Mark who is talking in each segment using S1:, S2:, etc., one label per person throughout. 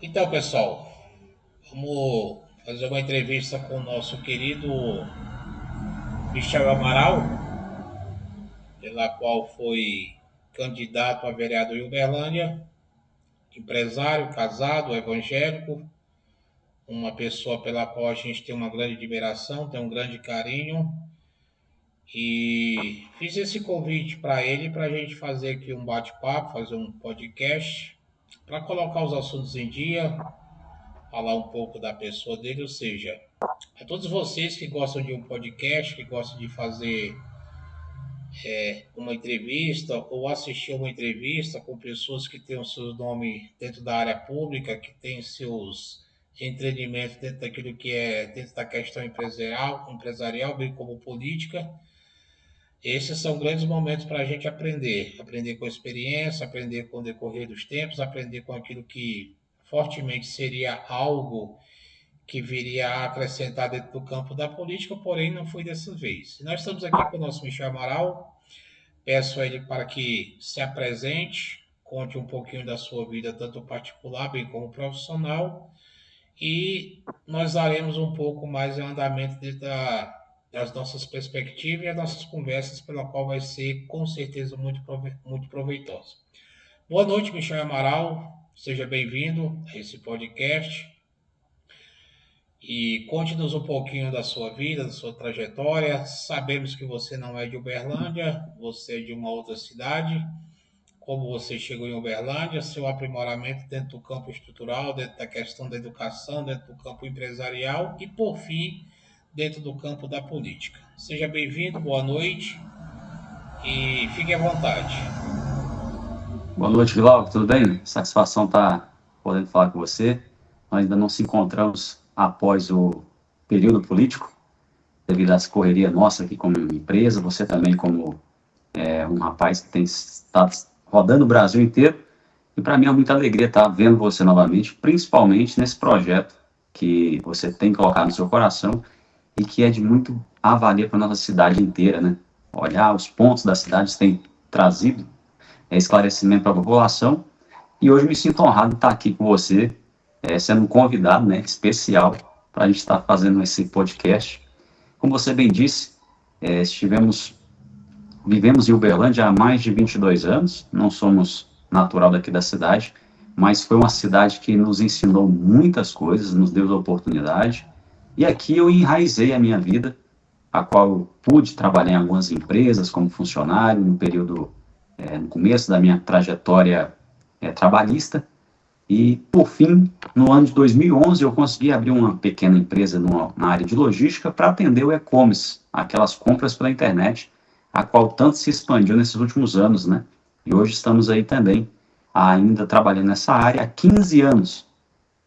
S1: Então, pessoal, vamos fazer uma entrevista com o nosso querido Michel Amaral, pela qual foi candidato a vereador em Uberlândia, empresário, casado, evangélico, uma pessoa pela qual a gente tem uma grande admiração, tem um grande carinho. E fiz esse convite para ele para a gente fazer aqui um bate-papo, fazer um podcast, para colocar os assuntos em dia, falar um pouco da pessoa dele, ou seja, a todos vocês que gostam de um podcast, que gostam de fazer uma entrevista ou assistir uma entrevista com pessoas que têm o seu nome dentro da área pública, que têm seus empreendimentos dentro daquilo que é dentro da questão empresarial, bem como política. Esses são grandes momentos para a gente aprender com a experiência, aprender com o decorrer dos tempos, aprender com aquilo que fortemente seria algo que viria a acrescentar dentro do campo da política, porém não foi dessa vez. E nós estamos aqui com o nosso Michel Amaral. Peço a ele para que se apresente, conte um pouquinho da sua vida, tanto particular bem como profissional, e nós daremos um pouco mais de andamento das nossas perspectivas e as nossas conversas, pela qual vai ser com certeza muito proveitosa. Boa noite, Michel Amaral, seja bem-vindo a esse podcast. E conte-nos um pouquinho da sua vida, da sua trajetória. Sabemos que você não é de Uberlândia, você é de uma outra cidade. Como você chegou em Uberlândia, seu aprimoramento dentro do campo estrutural, dentro da questão da educação, dentro do campo empresarial e, por fim, dentro do campo da política. Seja bem-vindo, boa noite e fique à vontade.
S2: Boa noite, Glauco, tudo bem? Satisfação estar podendo falar com você. Nós ainda não se encontramos após o período político, devido à correria nossa aqui como empresa, você também como um rapaz que tem estado rodando o Brasil inteiro, e para mim é muita alegria estar vendo você novamente, principalmente nesse projeto que você tem colocado no seu coração e que é de muito avalia para a nossa cidade inteira, né? Olhar os pontos da cidade tem trazido esclarecimento para a população, e hoje me sinto honrado de estar aqui com você, sendo um convidado, né, especial para a gente estar fazendo esse podcast. Como você bem disse, vivemos em Uberlândia há mais de 22 anos, não somos natural daqui da cidade, mas foi uma cidade que nos ensinou muitas coisas, nos deu a oportunidade, e aqui eu enraizei a minha vida, a qual eu pude trabalhar em algumas empresas como funcionário, no começo da minha trajetória trabalhista, e, por fim, no ano de 2011, eu consegui abrir uma pequena empresa na área de logística para atender o e-commerce, aquelas compras pela internet, a qual tanto se expandiu nesses últimos anos, né? E hoje estamos aí também, ainda trabalhando nessa área há 15 anos,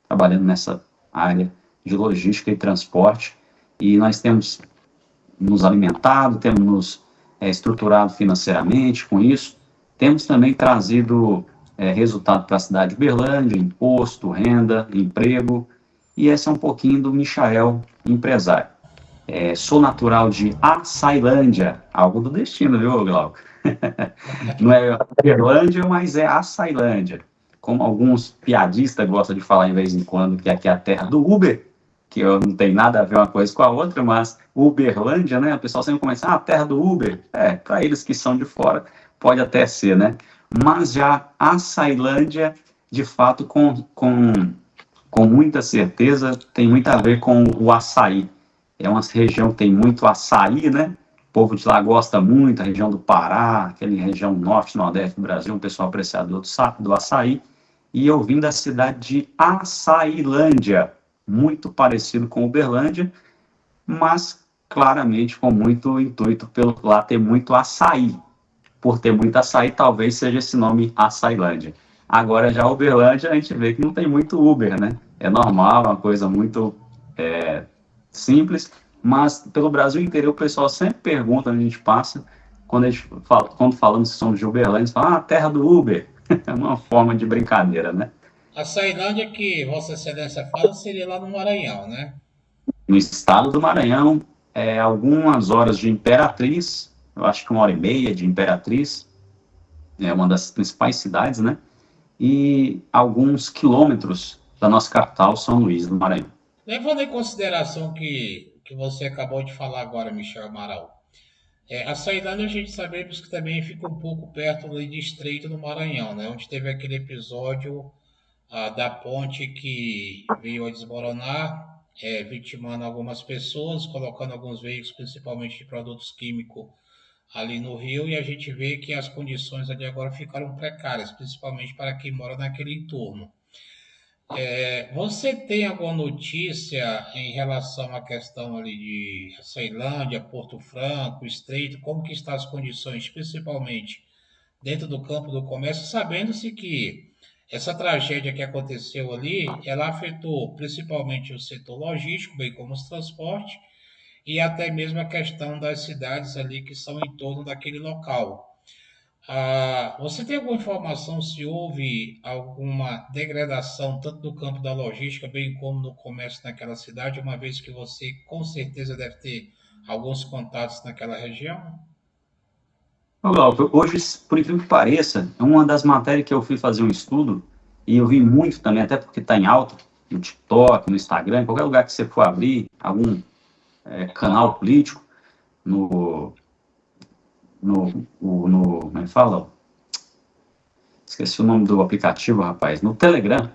S2: trabalhando nessa área de logística e transporte, e nós temos nos alimentado, temos nos estruturado financeiramente com isso, temos também trazido resultado para a cidade de Uberlândia, imposto, renda, emprego, e esse é um pouquinho do Michael, empresário. Sou natural de Açailândia, algo do destino, viu, Glauco? Não é Uberlândia, mas é Açailândia. Como alguns piadistas gostam de falar em vez em quando, que aqui é a terra do Uber, que eu não tem nada a ver uma coisa com a outra, mas Uberlândia, né? O pessoal sempre começa, a terra do Uber. Para eles que são de fora, pode até ser, né? Mas já a Açailândia, de fato, com muita certeza, tem muito a ver com o açaí. É uma região que tem muito açaí, né? O povo de lá gosta muito, a região do Pará, aquela região norte, nordeste do Brasil, um pessoal apreciador do açaí. E eu vim da cidade de Açailândia, muito parecido com Uberlândia, mas claramente com muito intuito pelo lá ter muito açaí. Por ter muito açaí, talvez seja esse nome Açailândia. Agora, já Uberlândia, a gente vê que não tem muito Uber, né? É normal, uma coisa muito simples, mas pelo Brasil inteiro o pessoal sempre pergunta onde a gente passa, quando falamos que somos de Uberlândia, fala, terra do Uber. É uma forma de brincadeira, né?
S1: A Ceilândia que Vossa Excelência fala seria lá no Maranhão, né?
S2: No estado do Maranhão, algumas horas de Imperatriz, eu acho que 1 hora e meia de Imperatriz, é uma das principais cidades, né? E alguns quilômetros da nossa capital, São Luís do Maranhão.
S1: Levando em consideração que você acabou de falar agora, Michel Amaral, a Ceilândia a gente sabemos que também fica um pouco perto ali de Estreito do Maranhão, né? Onde teve aquele episódio da ponte que veio a desmoronar, vitimando algumas pessoas, colocando alguns veículos, principalmente de produtos químicos, ali no rio, e a gente vê que as condições ali agora ficaram precárias, principalmente para quem mora naquele entorno. Você tem alguma notícia em relação à questão ali de Ceilândia, Porto Franco, Estreito, como que estão as condições, principalmente dentro do campo do comércio, sabendo-se que essa tragédia que aconteceu ali, ela afetou principalmente o setor logístico, bem como os transportes, e até mesmo a questão das cidades ali que são em torno daquele local. Você tem alguma informação se houve alguma degradação tanto no campo da logística, bem como no comércio naquela cidade, uma vez que você com certeza deve ter alguns contatos naquela região?
S2: Ô, Glauco, hoje, por incrível que pareça, é uma das matérias que eu fui fazer um estudo, e eu vi muito também, até porque está em alta, no TikTok, no Instagram, em qualquer lugar que você for abrir, algum canal político, no, como é que fala? Esqueci o nome do aplicativo, rapaz. No Telegram,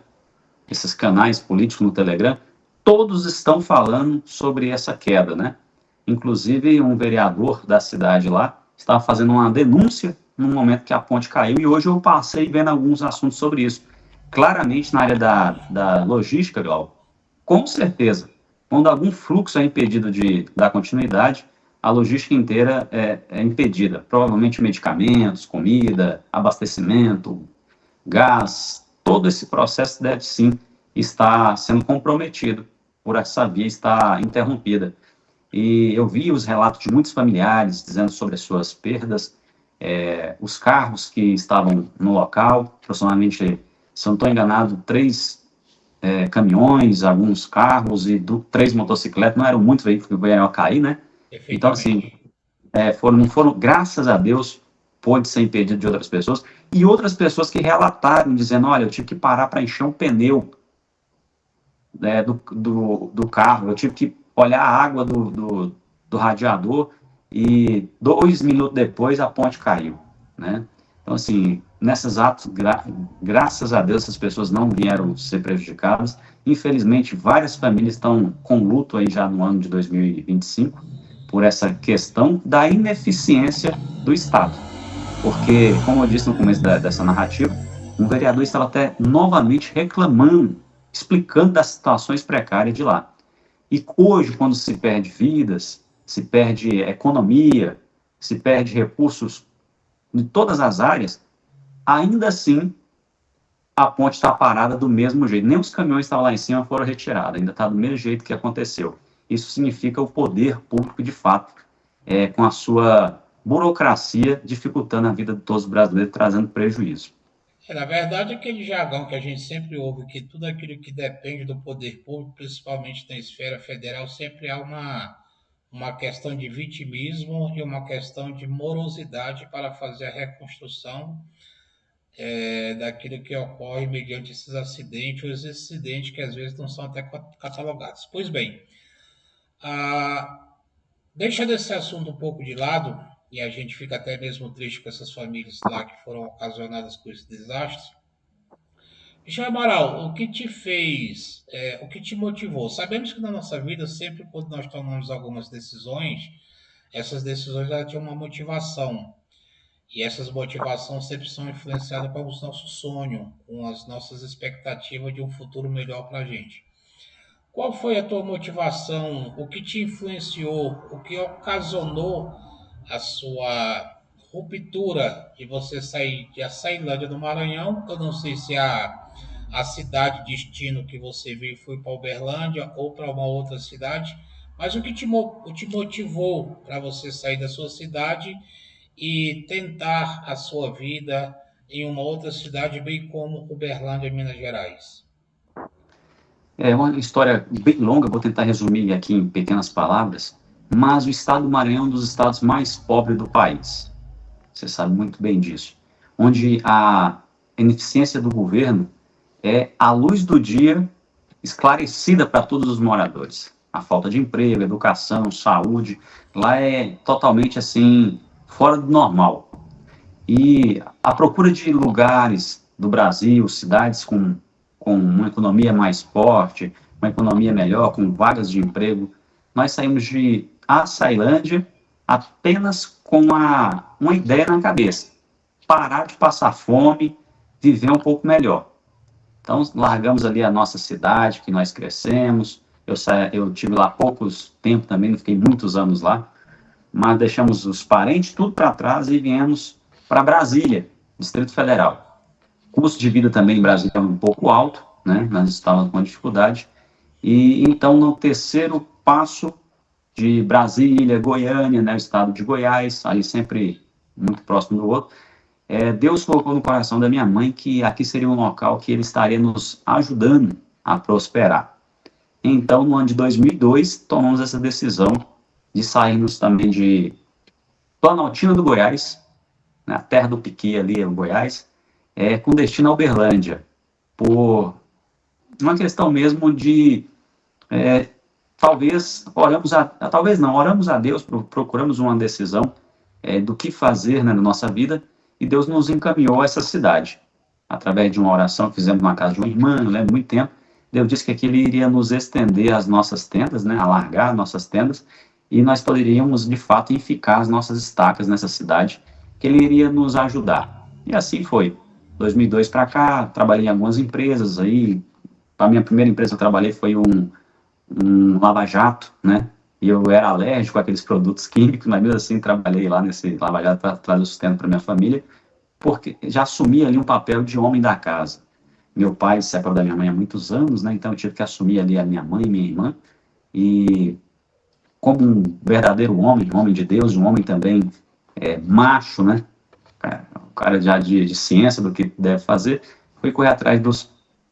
S2: esses canais políticos no Telegram, todos estão falando sobre essa queda, né? Inclusive, um vereador da cidade lá estava fazendo uma denúncia no momento que a ponte caiu, e hoje eu passei vendo alguns assuntos sobre isso. Claramente, na área da logística, Glauco, com certeza, quando algum fluxo é impedido de dar continuidade, a logística inteira é impedida. Provavelmente medicamentos, comida, abastecimento, gás, todo esse processo deve sim estar sendo comprometido por essa via estar interrompida. E eu vi os relatos de muitos familiares dizendo sobre as suas perdas, os carros que estavam no local, aproximadamente, se eu não estou enganado, 3 caminhões, alguns carros e 3 motocicletas, não eram muitos veículos que vieram a cair, né? Então, assim,
S1: Efetivamente.
S2: foram, graças a Deus, pôde ser impedido de outras pessoas, e outras pessoas que relataram, dizendo, olha, eu tive que parar para encher um pneu do carro, eu tive que olhar a água do radiador, e 2 minutos depois a ponte caiu, né? Então, assim, nesses atos, graças a Deus, essas pessoas não vieram ser prejudicadas. Infelizmente, várias famílias estão com luto aí já no ano de 2025, por essa questão da ineficiência do Estado. Porque, como eu disse no começo dessa narrativa, um vereador estava até novamente reclamando, explicando das situações precárias de lá. E hoje, quando se perde vidas, se perde economia, se perde recursos de todas as áreas, ainda assim a ponte está parada do mesmo jeito. Nem os caminhões que estavam lá em cima foram retirados, ainda está do mesmo jeito que aconteceu. Isso significa o poder público, de fato, com a sua burocracia, dificultando a vida de todos os brasileiros, trazendo prejuízo.
S1: Na verdade, aquele jargão que a gente sempre ouve, que tudo aquilo que depende do poder público, principalmente na esfera federal, sempre há uma questão de vitimismo e uma questão de morosidade para fazer a reconstrução daquilo que ocorre mediante esses acidentes, ou esses acidentes que às vezes não são até catalogados. Pois bem, ah, deixando esse assunto um pouco de lado, e a gente fica até mesmo triste com essas famílias lá que foram ocasionadas com esse desastre. Michel Amaral, o que te fez, o que te motivou? Sabemos que na nossa vida, sempre quando nós tomamos algumas decisões, essas decisões elas têm uma motivação. E essas motivações sempre são influenciadas pelos nossos sonhos, com as nossas expectativas de um futuro melhor para a gente. Qual foi a tua motivação? O que te influenciou? O que ocasionou a sua ruptura de você sair de Açailândia do Maranhão? Eu não sei se a cidade destino que você veio foi para Uberlândia ou para uma outra cidade, mas o que te motivou para você sair da sua cidade e tentar a sua vida em uma outra cidade, bem como Uberlândia, Minas Gerais?
S2: É uma história bem longa, vou tentar resumir aqui em pequenas palavras. mas o estado do Maranhão é um dos estados mais pobres do país. Você sabe muito bem disso. Onde a ineficiência do governo é a luz do dia esclarecida para todos os moradores. A falta de emprego, educação, saúde, lá é totalmente assim, fora do normal. E a procura de lugares do Brasil, cidades com uma economia mais forte, uma economia melhor, com vagas de emprego, nós saímos de Açailândia apenas com uma ideia na cabeça: parar de passar fome, viver um pouco melhor. Então, largamos ali a nossa cidade, que nós crescemos. Eu tive lá poucos tempo também, não fiquei muitos anos lá, mas deixamos os parentes tudo para trás e viemos para Brasília, Distrito Federal. O custo de vida também em Brasília é um pouco alto, né? Nós estávamos com dificuldade. E então, no terceiro passo de Brasília, Goiânia, né, o estado de Goiás, ali sempre muito próximo do outro, Deus colocou no coração da minha mãe que aqui seria um local que ele estaria nos ajudando a prosperar. Então, no ano de 2002, tomamos essa decisão de sairmos também de Planaltina do Goiás, na terra do Piqui ali, em Goiás, com destino a Uberlândia, por uma questão mesmo de talvez oramos a Deus, procuramos uma decisão do que fazer, né, na nossa vida, e Deus nos encaminhou a essa cidade. Através de uma oração que fizemos na casa de uma irmã, eu lembro muito tempo, Deus disse que aqui Ele iria nos estender as nossas tendas, né, alargar nossas tendas, e nós poderíamos, de fato, ficar as nossas estacas nessa cidade, que Ele iria nos ajudar. E assim foi. 2002 para cá, trabalhei em algumas empresas aí. A minha primeira empresa que eu trabalhei foi um lava-jato, né? E eu era alérgico àqueles produtos químicos, mas mesmo assim trabalhei lá nesse lava-jato para trazer o sustento para minha família, porque já assumi ali um papel de homem da casa. Meu pai se separou da minha mãe há muitos anos, né? Então eu tive que assumir ali a minha mãe e minha irmã, e como um verdadeiro homem, um homem de Deus, um homem também macho, né? Um cara já de ciência do que deve fazer, fui correr atrás dos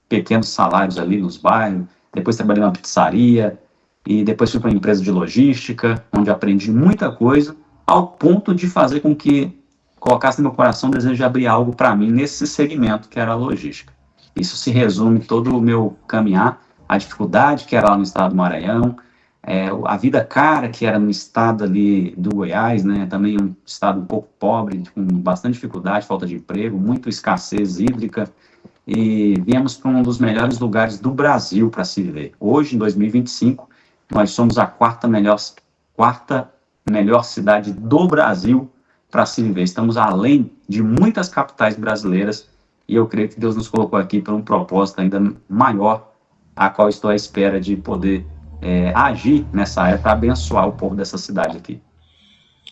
S2: pequenos salários ali nos bairros, depois trabalhei numa pizzaria, e depois fui para uma empresa de logística, onde aprendi muita coisa, ao ponto de fazer com que colocasse no meu coração o desejo de abrir algo para mim nesse segmento que era a logística. Isso se resume todo o meu caminhar, a dificuldade que era lá no estado do Maranhão, a vida cara que era no estado ali do Goiás, né, também um estado um pouco pobre, com bastante dificuldade, falta de emprego, muita escassez hídrica, e viemos para um dos melhores lugares do Brasil para se viver. Hoje, em 2025, nós somos a quarta melhor cidade do Brasil para se viver. Estamos além de muitas capitais brasileiras, e eu creio que Deus nos colocou aqui para um propósito ainda maior, a qual estou à espera de poder agir nessa área para abençoar o povo dessa cidade aqui.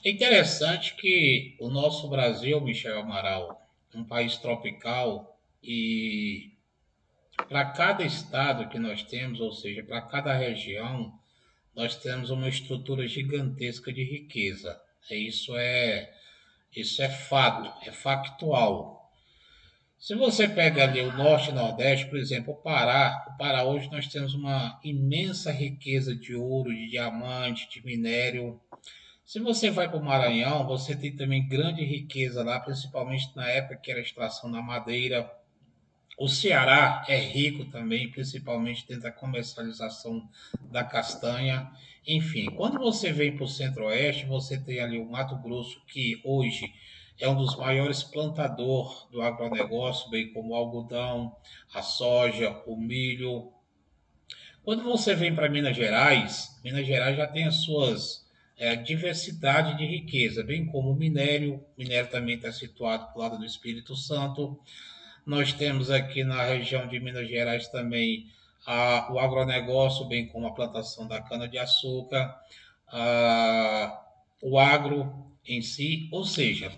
S1: É interessante que o nosso Brasil, Michel Amaral, é um país tropical e para cada estado que nós temos, ou seja, para cada região, nós temos uma estrutura gigantesca de riqueza. Isso é fato, é factual. Se você pega ali o norte e nordeste, por exemplo, o Pará hoje nós temos uma imensa riqueza de ouro, de diamante, de minério. Se você vai para o Maranhão, você tem também grande riqueza lá, principalmente na época que era a extração da madeira. O Ceará é rico também, principalmente dentro da comercialização da castanha. Enfim, quando você vem para o Centro-Oeste, você tem ali o Mato Grosso, que hoje é um dos maiores plantadores do agronegócio, bem como o algodão, a soja, o milho. Quando você vem para Minas Gerais já tem as suas diversidade de riqueza, bem como o minério. O minério também está situado do lado do Espírito Santo. Nós temos aqui na região de Minas Gerais também o agronegócio, bem como a plantação da cana-de-açúcar, o agro em si, ou seja,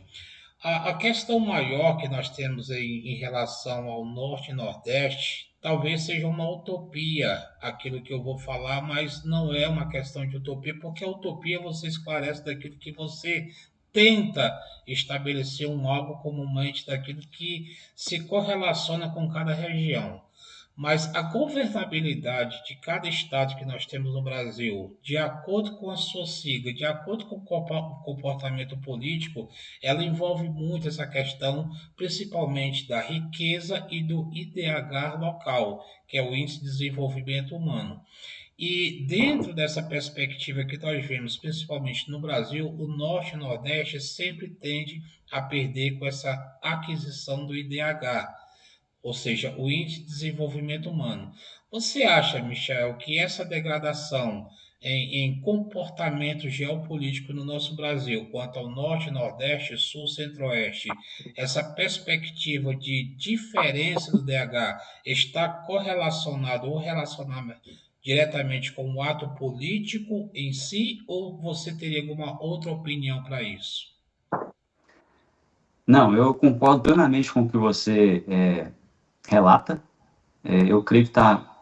S1: a questão maior que nós temos em relação ao Norte e Nordeste, talvez seja uma utopia aquilo que eu vou falar, mas não é uma questão de utopia, porque a utopia você esclarece daquilo que você tenta estabelecer um algo comumente daquilo que se correlaciona com cada região. mas a governabilidade de cada estado que nós temos no Brasil, de acordo com a sua sigla, de acordo com o comportamento político, ela envolve muito essa questão, principalmente da riqueza e do IDH local, que é o Índice de Desenvolvimento Humano. E dentro dessa perspectiva que nós vemos, principalmente no Brasil, o Norte e o Nordeste sempre tende a perder com essa aquisição do IDH, ou seja, o Índice de Desenvolvimento Humano. Você acha, Michel, que essa degradação em comportamento geopolítico no nosso Brasil, quanto ao Norte, Nordeste, Sul, Centro-Oeste, essa perspectiva de diferença do DH está correlacionado ou relacionado diretamente com o ato político em si, ou você teria alguma outra opinião para isso?
S2: Não, eu concordo plenamente com o que você relata. Eu creio que está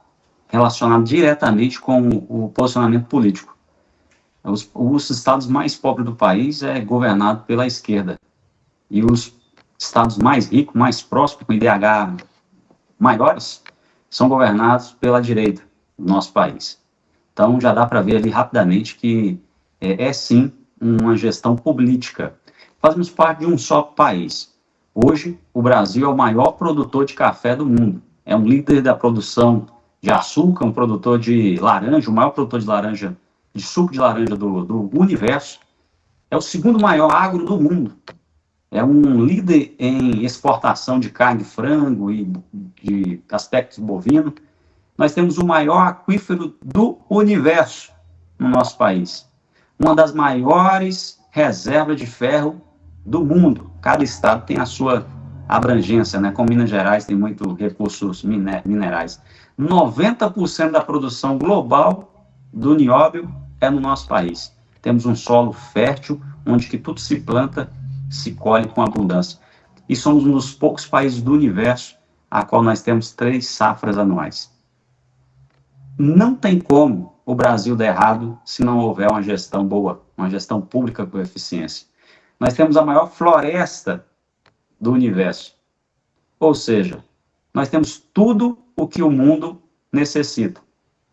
S2: relacionado diretamente com o posicionamento político. Os estados mais pobres do país é governado pela esquerda. E os estados mais ricos, mais prósperos, com IDH maiores, são governados pela direita do nosso país. Então já dá para ver ali rapidamente que sim uma gestão política. Fazemos parte de um só país. Hoje, o Brasil é o maior produtor de café do mundo. É um líder da produção de açúcar, um produtor de laranja, o maior produtor de laranja, de suco de laranja do universo. É o segundo maior agro do mundo. É um líder em exportação de carne de frango e de aspectos bovinos. Nós temos o maior aquífero do universo no nosso país. Uma das maiores reservas de ferro do mundo. Cada estado tem a sua abrangência, né? Como Minas Gerais tem muitos recursos minerais. 90% da produção global do nióbio é no nosso país. Temos um solo fértil, onde que tudo se planta, se colhe com abundância. E somos um dos poucos países do universo a qual nós temos 3 safras anuais. Não tem como o Brasil dar errado se não houver uma gestão boa, uma gestão pública com eficiência. Nós temos a maior floresta do universo. Ou seja, nós temos tudo o que o mundo necessita.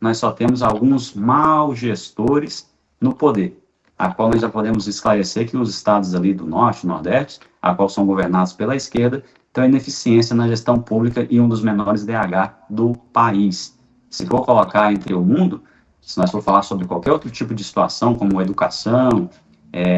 S2: Nós só temos alguns maus gestores no poder, a qual nós já podemos esclarecer que os estados ali do Norte, Nordeste, a qual são governados pela esquerda, têm ineficiência na gestão pública e um dos menores DH do país. Se for colocar entre o mundo, se nós for falar sobre qualquer outro tipo de situação, como educação,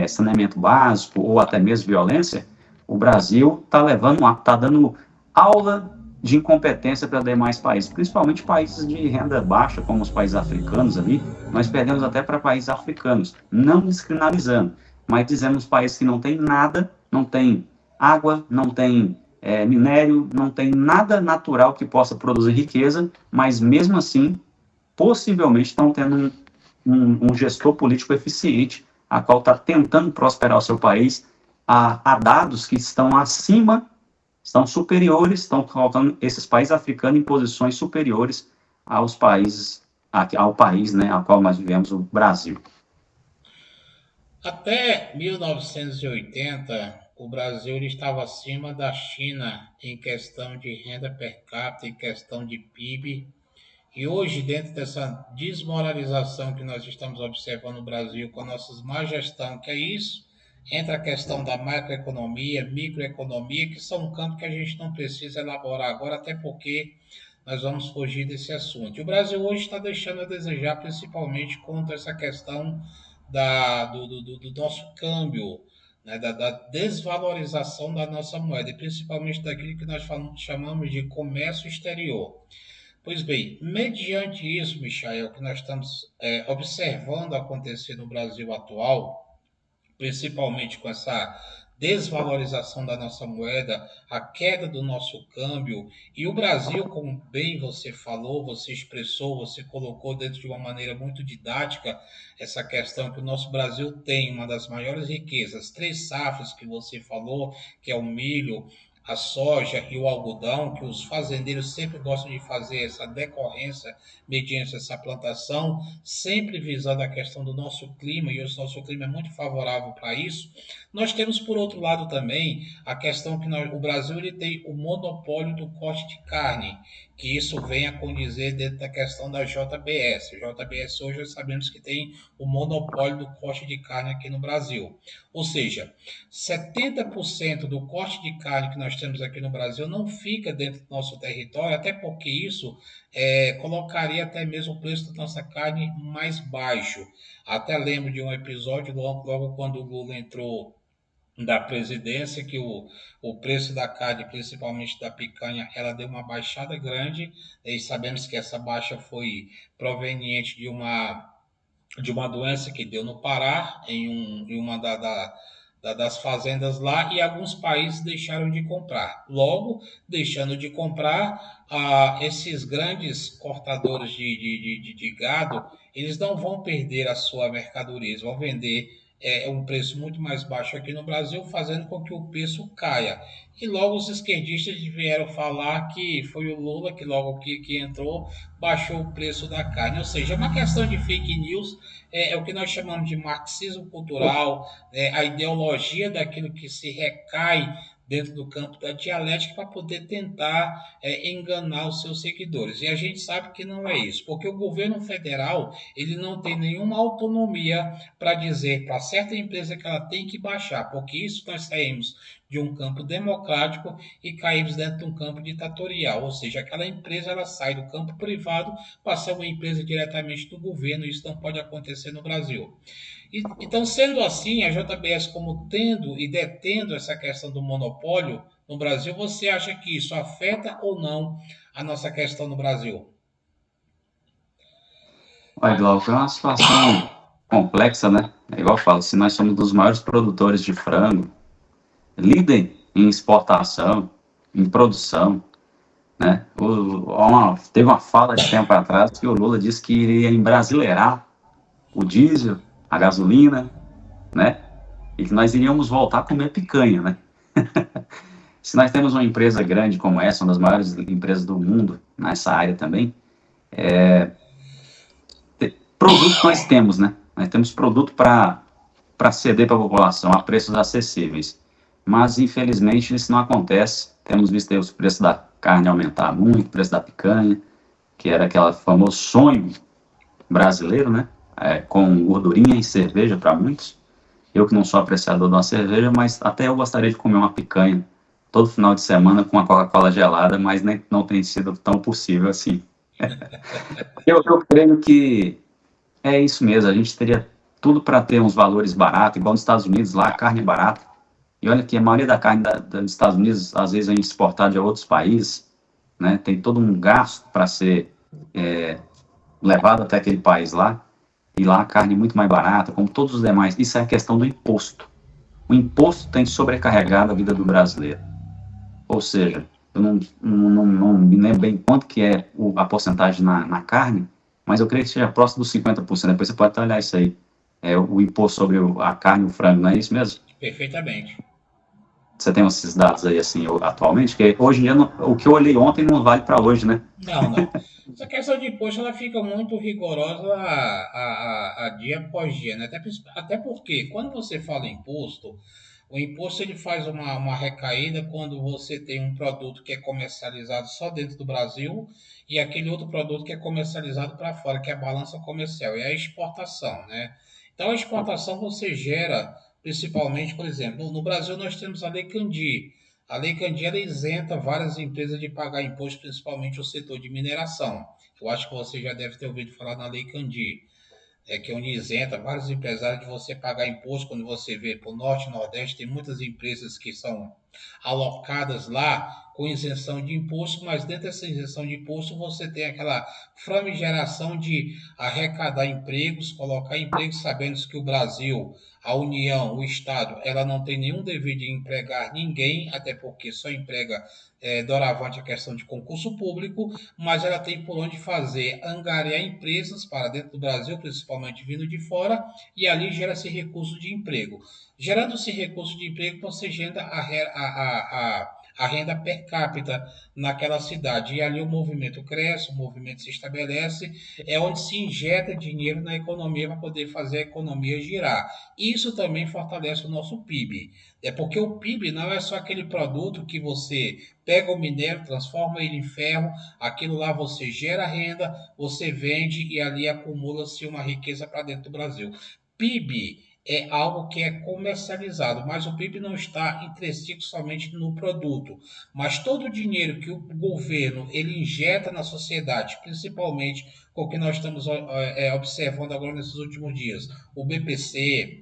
S2: saneamento básico ou até mesmo violência, o Brasil está dando aula de incompetência para demais países, principalmente países de renda baixa, como os países africanos ali. Nós perdemos até para países africanos, não descriminalizando, mas dizemos países que não tem nada, não tem água, não tem minério, não tem nada natural que possa produzir riqueza, mas mesmo assim, possivelmente estão tendo um gestor político eficiente, a qual está tentando prosperar o seu país a dados que estão acima, estão superiores, estão colocando esses países africanos em posições superiores aos países, ao país, né, ao qual nós vivemos, o Brasil.
S1: Até 1980, o Brasil ele estava acima da China em questão de renda per capita, em questão de PIB. E hoje, dentro dessa desmoralização que nós estamos observando no Brasil com a nossa má gestão, que é isso, entra a questão da macroeconomia, microeconomia, que são um campo que a gente não precisa elaborar agora, até porque nós vamos fugir desse assunto. E o Brasil hoje está deixando a desejar, principalmente contra essa questão do nosso câmbio, né, da desvalorização da nossa moeda, e principalmente daquilo que nós chamamos de comércio exterior. Pois bem, mediante isso, Michael, que nós estamos observando acontecer no Brasil atual, principalmente com essa desvalorização da nossa moeda, a queda do nosso câmbio, e o Brasil, como bem você falou, você expressou, você colocou dentro de uma maneira muito didática essa questão que o nosso Brasil tem uma das maiores riquezas, 3 safras que você falou, que é o milho, a soja e o algodão, que os fazendeiros sempre gostam de fazer essa decorrência mediante essa plantação, sempre visando a questão do nosso clima, e o nosso clima é muito favorável para isso. Nós temos, por outro lado, também a questão que o Brasil ele tem o monopólio do corte de carne, que isso venha a condizer dentro da questão da JBS. A JBS hoje nós sabemos que tem o monopólio do corte de carne aqui no Brasil. Ou seja, 70% do corte de carne que nós temos aqui no Brasil não fica dentro do nosso território, até porque isso colocaria até mesmo o preço da nossa carne mais baixo. Até lembro de um episódio logo quando o Lula entrou da presidência, que o preço da carne, principalmente da picanha, ela deu uma baixada grande, e sabemos que essa baixa foi proveniente de uma doença que deu no Pará, em uma das fazendas lá, e alguns países deixaram de comprar. Logo, deixando de comprar, esses grandes cortadores de gado, eles não vão perder a sua mercadoria, eles vão vender um preço muito mais baixo aqui no Brasil, fazendo com que o preço caia. E logo os esquerdistas vieram falar que foi o Lula que logo que entrou, baixou o preço da carne. Ou seja, é uma questão de fake news, é o que nós chamamos de marxismo cultural, a ideologia daquilo que se recai dentro do campo da dialética para poder tentar enganar os seus seguidores. E a gente sabe que não é isso, porque o governo federal ele não tem nenhuma autonomia para dizer para certa empresa que ela tem que baixar, porque isso nós saímos de um campo democrático e caímos dentro de um campo ditatorial, ou seja, aquela empresa ela sai do campo privado para ser uma empresa diretamente do governo, e isso não pode acontecer no Brasil. Então, sendo assim, a JBS como tendo e detendo essa questão do monopólio no Brasil, você acha que isso afeta ou não a nossa questão no Brasil?
S2: Olha, Glauco, é uma situação complexa, né? É igual eu falo, se nós somos dos maiores produtores de frango, líder em exportação, em produção, né? Teve uma fala de tempo atrás que o Lula disse que iria embrasileirar o diesel, a gasolina, né? E que nós iríamos voltar a comer picanha, né? Se nós temos uma empresa grande como essa, uma das maiores empresas do mundo nessa área também, produto nós temos, né? Nós temos produto para ceder para a população a preços acessíveis. Mas, infelizmente, isso não acontece. Temos visto aí os preços da carne aumentar muito, o preço da picanha, que era aquele famoso sonho brasileiro, né? Com gordurinha e cerveja para muitos. Eu que não sou apreciador de uma cerveja, mas até eu gostaria de comer uma picanha todo final de semana com uma Coca-Cola gelada, mas nem, não tem sido tão possível assim. Eu creio que é isso mesmo, a gente teria tudo para ter uns valores baratos, igual nos Estados Unidos, lá a carne é barata. E olha que a maioria da carne dos Estados Unidos, às vezes, é exportada de outros países, né? Tem todo um gasto para ser levado até aquele país lá, e lá a carne é muito mais barata, como todos os demais. Isso é a questão do imposto. O imposto tem sobrecarregado a vida do brasileiro. Ou seja, eu não me lembro bem quanto que é a porcentagem na carne, mas eu creio que seja próximo dos 50%. Depois você pode até olhar isso aí. O imposto sobre a carne e o frango, não é isso mesmo?
S1: Perfeitamente.
S2: Você tem esses dados aí, assim, atualmente? Que hoje em dia, o que eu olhei ontem não vale para hoje, né?
S1: Não, não. Essa questão de imposto ela fica muito rigorosa a dia após dia, né? Até porque quando você fala imposto, o imposto ele faz uma recaída quando você tem um produto que é comercializado só dentro do Brasil e aquele outro produto que é comercializado para fora, que é a balança comercial, e a exportação, né? Então a exportação você gera, principalmente, por exemplo, no Brasil nós temos a Lei Candir. A Lei Candir ela isenta várias empresas de pagar imposto, principalmente o setor de mineração. Eu acho que você já deve ter ouvido falar na Lei Candir, que é onde isenta vários empresários de você pagar imposto. Quando você vê para o norte e nordeste, tem muitas empresas que são alocadas lá com isenção de imposto, mas dentro dessa isenção de imposto você tem aquela famigeração de arrecadar empregos, colocar empregos, sabendo que o Brasil, a União, o Estado, ela não tem nenhum dever de empregar ninguém, até porque só emprega doravante a questão de concurso público, mas ela tem por onde fazer angariar empresas para dentro do Brasil, principalmente vindo de fora, e ali gera-se recurso de emprego. Gerando-se recurso de emprego, você gera a renda per capita naquela cidade. E ali o movimento cresce, o movimento se estabelece, é onde se injeta dinheiro na economia para poder fazer a economia girar. Isso também fortalece o nosso PIB. É porque o PIB não é só aquele produto que você pega o minério, transforma ele em ferro, aquilo lá você gera renda, você vende e ali acumula-se uma riqueza para dentro do Brasil. PIB é algo que é comercializado, mas o PIB não está intrínseco somente no produto, mas todo o dinheiro que o governo ele injeta na sociedade, principalmente com o que nós estamos observando agora nesses últimos dias, o BPC,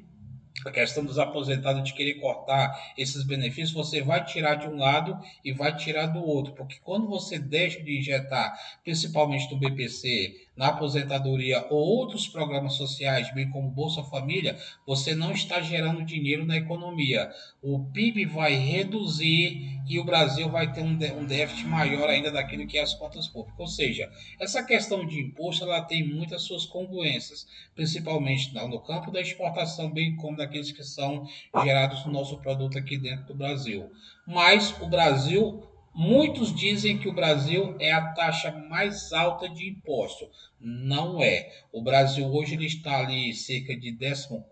S1: a questão dos aposentados de querer cortar esses benefícios, você vai tirar de um lado e vai tirar do outro, porque quando você deixa de injetar, principalmente no BPC, na aposentadoria ou outros programas sociais, bem como Bolsa Família, você não está gerando dinheiro na economia. O PIB vai reduzir e o Brasil vai ter um déficit maior ainda daquilo que é as contas públicas. Ou seja, essa questão de imposto ela tem muitas suas congruências, principalmente no campo da exportação, bem como daqueles que são gerados no nosso produto aqui dentro do Brasil. Mas o Brasil, muitos dizem que o Brasil é a taxa mais alta de imposto. Não é. O Brasil hoje ele está ali cerca de 14º,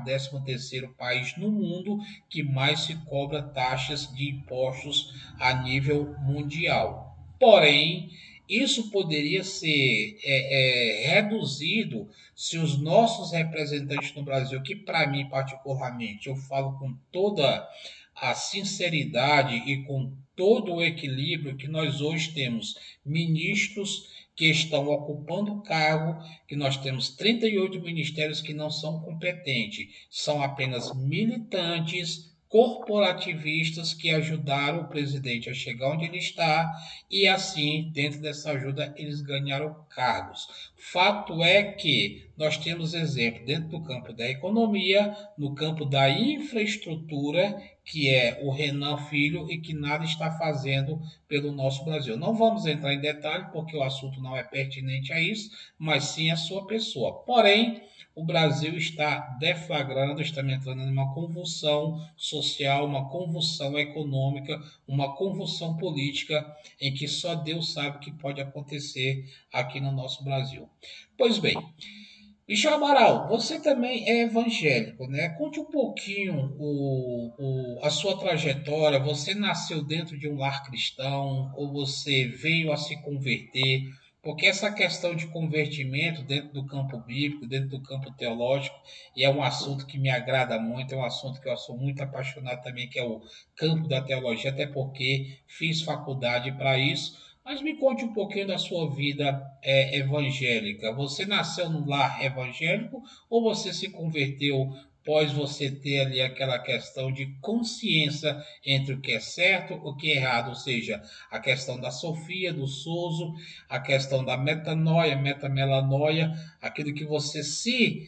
S1: 13º país no mundo que mais se cobra taxas de impostos a nível mundial. Porém, isso poderia ser reduzido se os nossos representantes no Brasil, que para mim particularmente eu falo com toda a sinceridade e com todo o equilíbrio que nós hoje temos ministros que estão ocupando o cargo, que nós temos 38 ministérios que não são competentes, são apenas militantes, corporativistas que ajudaram o presidente a chegar onde ele está e assim, dentro dessa ajuda, eles ganharam cargos. Fato é que nós temos exemplo dentro do campo da economia, no campo da infraestrutura, que é o Renan Filho e que nada está fazendo pelo nosso Brasil. Não vamos entrar em detalhe porque o assunto não é pertinente a isso, mas sim a sua pessoa. Porém, o Brasil está deflagrando, está entrando em uma convulsão social, uma convulsão econômica, uma convulsão política em que só Deus sabe o que pode acontecer aqui no nosso Brasil. Pois bem, Michel Amaral, você também é evangélico, né? Conte um pouquinho a sua trajetória. Você nasceu dentro de um lar cristão ou você veio a se converter? Porque essa questão de convertimento dentro do campo bíblico, dentro do campo teológico, e é um assunto que me agrada muito, é um assunto que eu sou muito apaixonado também, que é o campo da teologia, até porque fiz faculdade para isso. Mas me conte um pouquinho da sua vida evangélica. Você nasceu num lar evangélico ou você se converteu após você ter ali aquela questão de consciência entre o que é certo e o que é errado, ou seja, a questão da Sofia, do Soso, a questão da metanoia, metamelanoia, aquilo que você se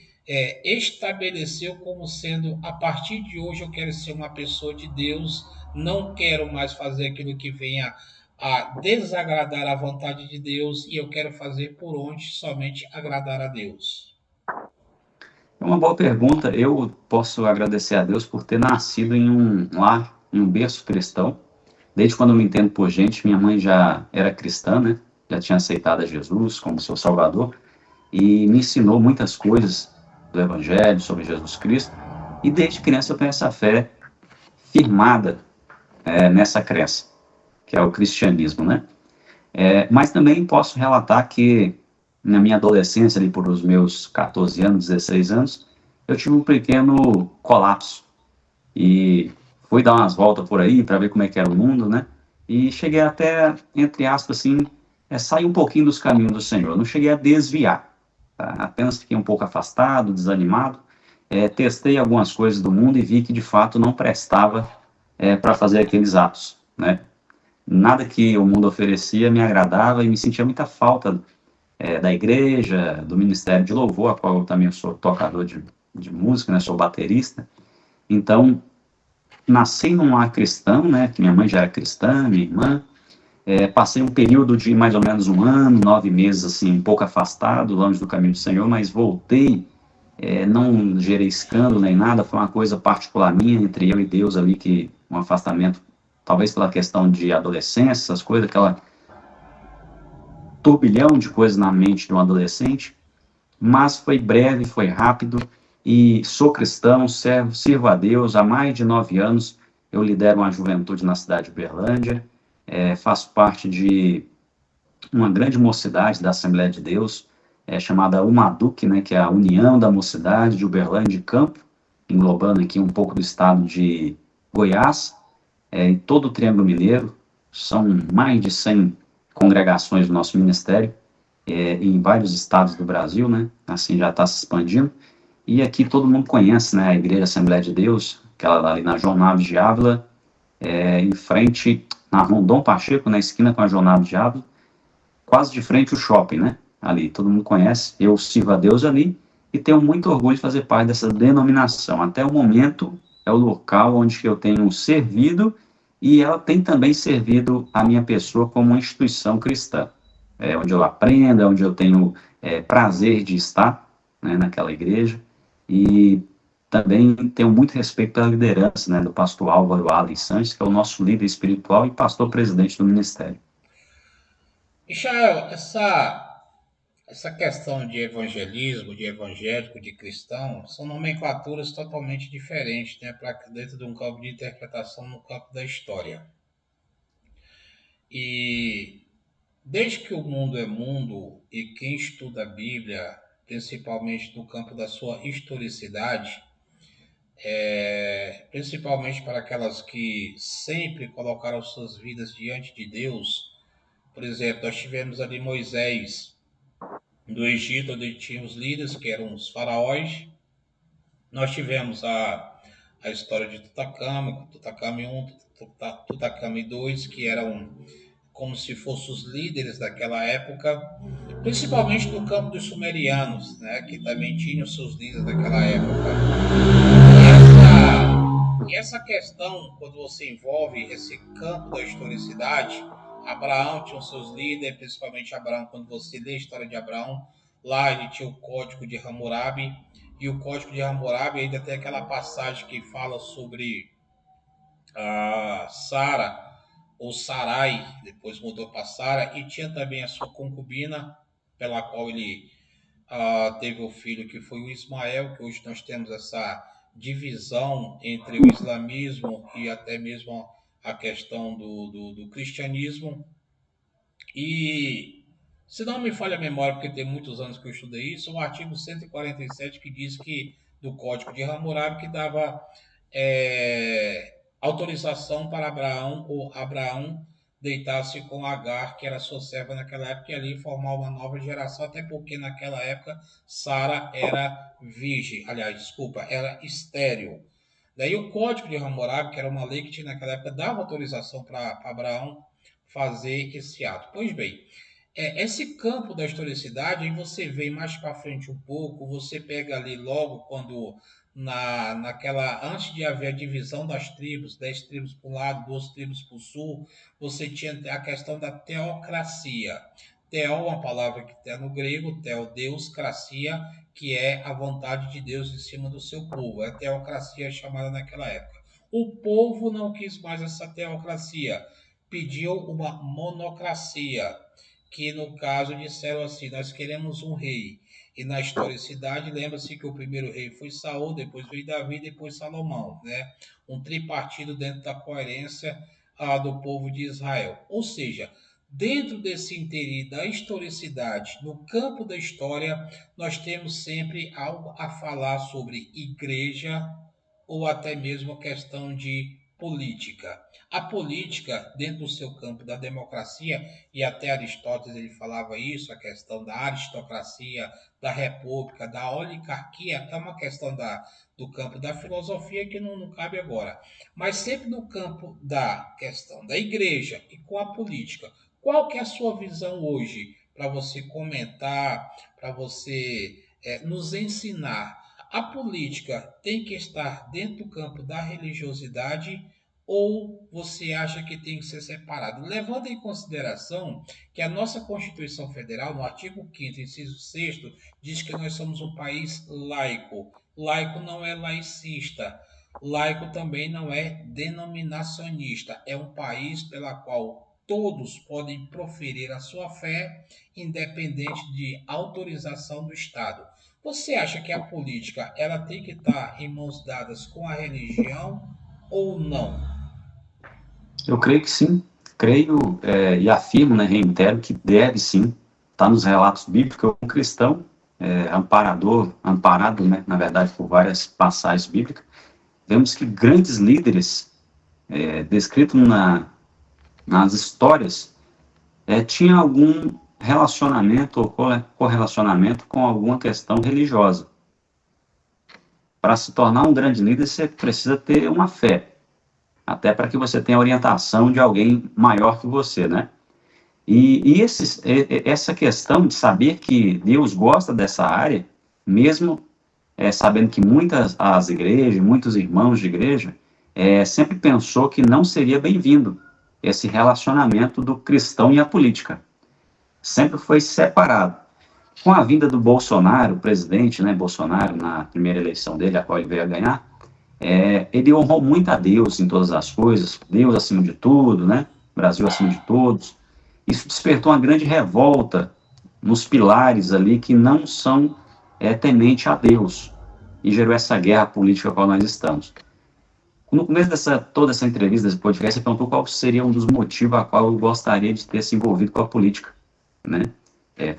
S1: estabeleceu como sendo, a partir de hoje eu quero ser uma pessoa de Deus, não quero mais fazer aquilo que venha a desagradar a vontade de Deus e eu quero fazer por onde somente agradar a Deus.
S2: É uma boa pergunta. Eu posso agradecer a Deus por ter nascido em um lar, em um berço cristão. Desde quando eu me entendo por gente, minha mãe já era cristã, né? Já tinha aceitado a Jesus como seu Salvador e me ensinou muitas coisas do Evangelho, sobre Jesus Cristo. E desde criança eu tenho essa fé firmada nessa crença, que é o cristianismo, né? Mas também posso relatar que na minha adolescência, ali por os meus 14 anos, 16 anos, eu tive um pequeno colapso e fui dar umas voltas por aí para ver como é que era o mundo, né? E cheguei até, entre aspas, assim, sair um pouquinho dos caminhos do Senhor. Eu não cheguei a desviar, tá? Apenas fiquei um pouco afastado, desanimado. Testei algumas coisas do mundo e vi que de fato não prestava para fazer aqueles atos, né? Nada que o mundo oferecia me agradava e me sentia muita falta da igreja, do ministério de louvor, a qual eu também sou tocador de música, né? Sou baterista. Então, nasci num lar cristão, né? Que minha mãe já era cristã, minha irmã. Passei um período de mais ou menos 1 ano, 9 meses, assim, um pouco afastado, longe do caminho do Senhor, mas voltei. Não gerei escândalo nem nada, foi uma coisa particular minha, entre eu e Deus ali, que um afastamento talvez pela questão de adolescência, essas coisas, aquela turbilhão de coisas na mente de um adolescente, mas foi breve, foi rápido, e sou cristão, sirvo a Deus há mais de 9 anos. Eu lidero uma juventude na cidade de Uberlândia, faço parte de uma grande mocidade da Assembleia de Deus, chamada UMADUC, né, que é a União da Mocidade de Uberlândia e Campo, englobando aqui um pouco do estado de Goiás, em todo o Triângulo Mineiro. São mais de 100 congregações do nosso ministério, em vários estados do Brasil, né? Assim já está se expandindo. E aqui todo mundo conhece, né? A Igreja Assembleia de Deus, aquela ali na João Naves de Ávila, em frente, na Rondon Pacheco, na esquina com a João Naves de Ávila, quase de frente o shopping, né? Ali, todo mundo conhece. Eu sirvo a Deus ali e tenho muito orgulho de fazer parte dessa denominação. Até o momento, é o local onde eu tenho servido e ela tem também servido a minha pessoa como uma instituição cristã. É onde eu aprendo, é onde eu tenho prazer de estar, né, naquela igreja. E também tenho muito respeito pela liderança, né, do pastor Álvaro Allen Sanches, que é o nosso líder espiritual e pastor-presidente do ministério.
S1: Michael, essa questão de evangelismo, de evangélico, de cristão, são nomenclaturas totalmente diferentes, né, para dentro de um campo de interpretação no campo da história. E desde que o mundo é mundo e quem estuda a Bíblia, principalmente no campo da sua historicidade, principalmente para aquelas que sempre colocaram suas vidas diante de Deus, por exemplo, nós tivemos ali Moisés do Egito, onde tinha os líderes, que eram os faraós. Nós tivemos a história de Tutacame, Tutacame I, Tutacame II, que eram como se fossem os líderes daquela época, principalmente no campo dos sumerianos, né, que também tinham seus líderes daquela época. E essa questão, quando você envolve esse campo da historicidade, Abraão tinha os seus líderes, principalmente Abraão, quando você lê a história de Abraão, lá ele tinha o Código de Hammurabi, e o Código de Hammurabi ainda tem aquela passagem que fala sobre a Sara, ou Sarai, depois mudou para Sara, e tinha também a sua concubina, pela qual ele teve o filho que foi o Ismael, que hoje nós temos essa divisão entre o islamismo e até mesmo a questão do cristianismo. E, se não me falha a memória, porque tem muitos anos que eu estudei isso, o artigo 147 que diz que, do Código de Hammurabi, que dava autorização para Abraão, ou Abraão deitar-se com Agar, que era sua serva naquela época, e ali formar uma nova geração, até porque naquela época Sara era virgem, aliás, desculpa, era estéril. Daí o Código de Hammurabi, que era uma lei que tinha naquela época, dava autorização para Abraão fazer esse ato. Pois bem, esse campo da historicidade, aí você vem mais para frente um pouco, você pega ali logo quando naquela antes de haver a divisão das tribos, 10 tribos para um lado, 12 tribos para o sul, você tinha a questão da teocracia. Teo é uma palavra que está no grego, teo, Deus, cracia, que é a vontade de Deus em cima do seu povo. É a teocracia chamada naquela época. O povo não quis mais essa teocracia, pediu uma monocracia, que no caso disseram assim: nós queremos um rei. E na historicidade, lembra-se que o primeiro rei foi Saul, depois veio Davi, depois Salomão, né? Um tripartido dentro da coerência do povo de Israel. Ou seja, dentro desse interim da historicidade, no campo da história, nós temos sempre algo a falar sobre igreja ou até mesmo a questão de política. A política, dentro do seu campo da democracia, e até Aristóteles ele falava isso, a questão da aristocracia, da república, da oligarquia, é uma questão do campo da filosofia que não cabe agora. Mas sempre no campo da questão da igreja e com a política. Qual que é a sua visão hoje para você comentar, para você nos ensinar? A política tem que estar dentro do campo da religiosidade ou você acha que tem que ser separado? Levando em consideração que a nossa Constituição Federal, no artigo 5º, inciso 6º, diz que nós somos um país laico. Laico não é laicista. Laico também não é denominacionista, é um país pela qual todos podem proferir a sua fé, independente de autorização do Estado. Você acha que a política ela tem que estar em mãos dadas com a religião ou não?
S2: Eu creio que sim, creio e afirmo, né, reitero, que deve sim, está nos relatos bíblicos, um cristão amparado, né, na verdade, por várias passagens bíblicas, vemos que grandes líderes descritos nas histórias tinham algum relacionamento ou correlacionamento com alguma questão religiosa. Para se tornar um grande líder, você precisa ter uma fé, até para que você tenha a orientação de alguém maior que você, né? Essa questão de saber que Deus gosta dessa área, mesmo sabendo que muitas as igrejas, muitos irmãos de igreja, sempre pensou que não seria bem-vindo esse relacionamento do cristão e a política. Sempre foi separado. Com a vinda do Bolsonaro, o presidente, né, Bolsonaro, na primeira eleição dele, a qual ele veio a ganhar, ele honrou muito a Deus em todas as coisas, Deus acima de tudo, né, Brasil acima de todos. Isso despertou uma grande revolta nos pilares ali que não são temente a Deus, e gerou essa guerra política a qual nós estamos. No começo toda essa entrevista, desse podcast, você perguntou qual seria um dos motivos a qual eu gostaria de ter se envolvido com a política, né?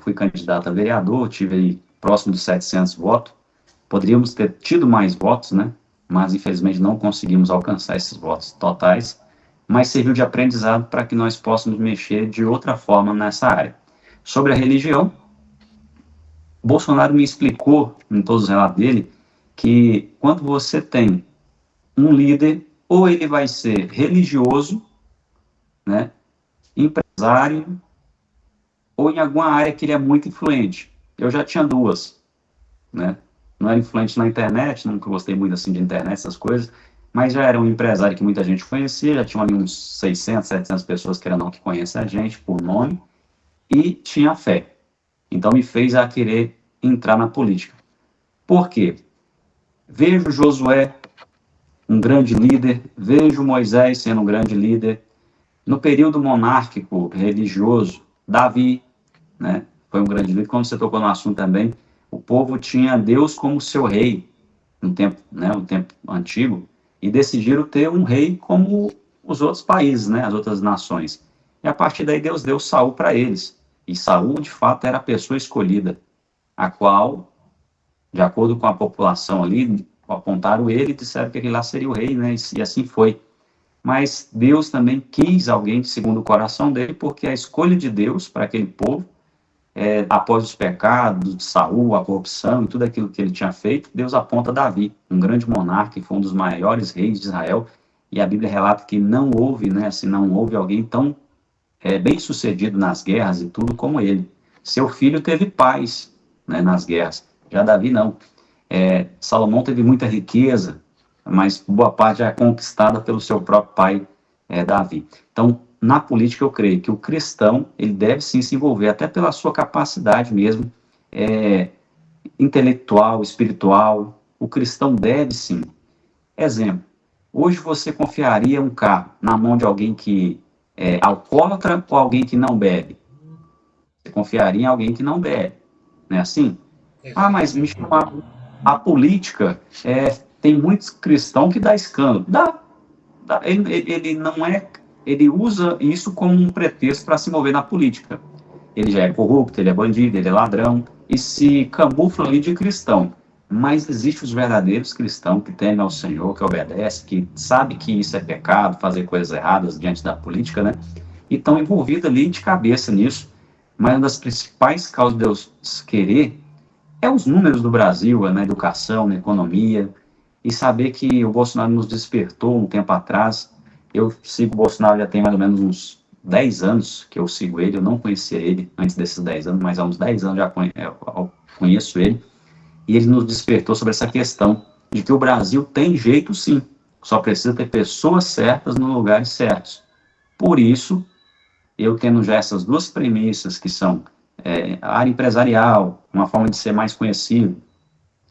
S2: Fui candidato a vereador, tive aí próximo dos 700 votos, poderíamos ter tido mais votos, né? Mas infelizmente não conseguimos alcançar esses votos totais, mas serviu de aprendizado para que nós possamos mexer de outra forma nessa área. Sobre a religião, Bolsonaro me explicou, em todos os relatos dele, que quando você tem um líder, ou ele vai ser religioso, né, empresário, ou em alguma área que ele é muito influente. Eu já tinha duas, né? Não era influente na internet, nunca gostei muito assim de internet, essas coisas, mas já era um empresário que muita gente conhecia, já tinha ali uns 600, 700 pessoas que não que conhecem a gente por nome, e tinha fé. Então me fez a querer entrar na política. Por quê? Vejo Josué, um grande líder, vejo Moisés sendo um grande líder. No período monárquico religioso, Davi, né, foi um grande líder. Como você tocou no assunto também, o povo tinha Deus como seu rei no tempo, né, no tempo antigo, e decidiram ter um rei como os outros países, né, as outras nações. E a partir daí Deus deu Saul para eles. E Saul, de fato, era a pessoa escolhida, a qual, de acordo com a população ali, apontaram ele e disseram que aquele lá seria o rei, né, e assim foi. Mas Deus também quis alguém segundo o coração dele, porque a escolha de Deus para aquele povo, após os pecados de Saul, a corrupção e tudo aquilo que ele tinha feito, Deus aponta Davi, um grande monarca, que foi um dos maiores reis de Israel, e a Bíblia relata que não houve, né, assim, não houve alguém tão bem sucedido nas guerras e tudo como ele. Seu filho teve paz, né, nas guerras, já Davi não. Salomão teve muita riqueza, mas boa parte é conquistada pelo seu próprio pai, Davi. Então, na política, eu creio que o cristão, ele deve sim se envolver, até pela sua capacidade mesmo, intelectual, espiritual, o cristão deve sim. Exemplo, hoje você confiaria um carro na mão de alguém que é alcoólatra ou alguém que não bebe? Você confiaria em alguém que não bebe, não é assim? Mas me chamar a política, tem muitos cristãos que dá escândalo. Ele não ele usa isso como um pretexto para se mover na política. Ele já é corrupto, ele é bandido, ele é ladrão, e se camufla ali de cristão. Mas existem os verdadeiros cristãos que temem ao Senhor, que obedecem, que sabem que isso é pecado, fazer coisas erradas diante da política, né? E estão envolvidos ali de cabeça nisso. Mas uma das principais causas de Deus querer os números do Brasil, na educação, na economia, e saber que o Bolsonaro nos despertou um tempo atrás. Eu sigo o Bolsonaro já tem mais ou menos uns 10 anos que eu sigo ele, eu não conhecia ele antes desses 10 anos, mas há uns 10 anos já conheço ele, e ele nos despertou sobre essa questão de que o Brasil tem jeito sim, só precisa ter pessoas certas nos lugares certos. Por isso, eu tendo já essas duas premissas que são a área empresarial, uma forma de ser mais conhecido,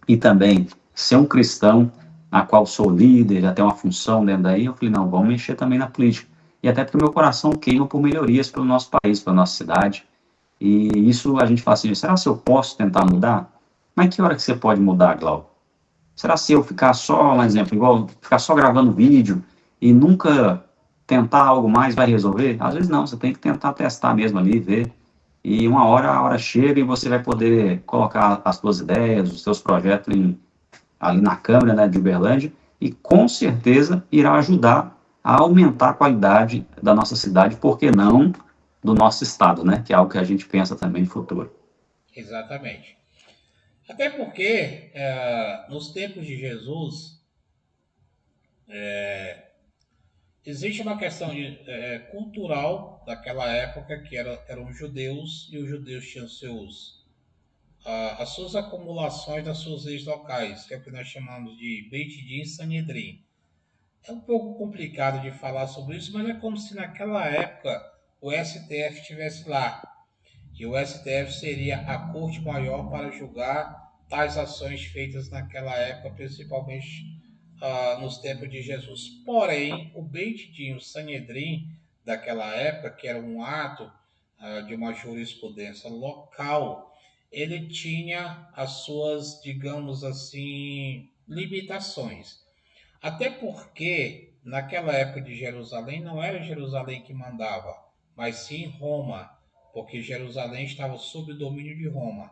S2: e também ser um cristão, na qual sou líder, já tenho uma função dentro daí, eu falei, não, vamos mexer também na política. E até porque o meu coração queima por melhorias pelo nosso país, pela nossa cidade. E isso a gente fala assim, será que eu posso tentar mudar? Mas que hora que você pode mudar, Glauco? Será se eu ficar só, um exemplo, igual ficar só gravando vídeo e nunca tentar algo mais vai resolver? Às vezes não, você tem que tentar testar mesmo ali, ver. E uma hora a hora chega e você vai poder colocar as suas ideias, os seus projetos ali na Câmara, né, de Uberlândia, e com certeza irá ajudar a aumentar a qualidade da nossa cidade, por que não do nosso estado, né, que é algo que a gente pensa também no futuro.
S1: Exatamente. Até porque, nos tempos de Jesus, existe uma questão cultural daquela época que eram os judeus e os judeus tinham as suas acumulações das suas leis locais, que é o que nós chamamos de Beit Din Sanhedrin. É um pouco complicado de falar sobre isso, mas é como se naquela época o STF estivesse lá. E o STF seria a corte maior para julgar tais ações feitas naquela época, principalmente nos tempos de Jesus. Porém, o Beit Din, o Sanhedrin daquela época, que era um ato de uma jurisprudência local, ele tinha as suas, digamos assim, limitações. Até porque, naquela época de Jerusalém, não era Jerusalém que mandava, mas sim Roma, porque Jerusalém estava sob o domínio de Roma.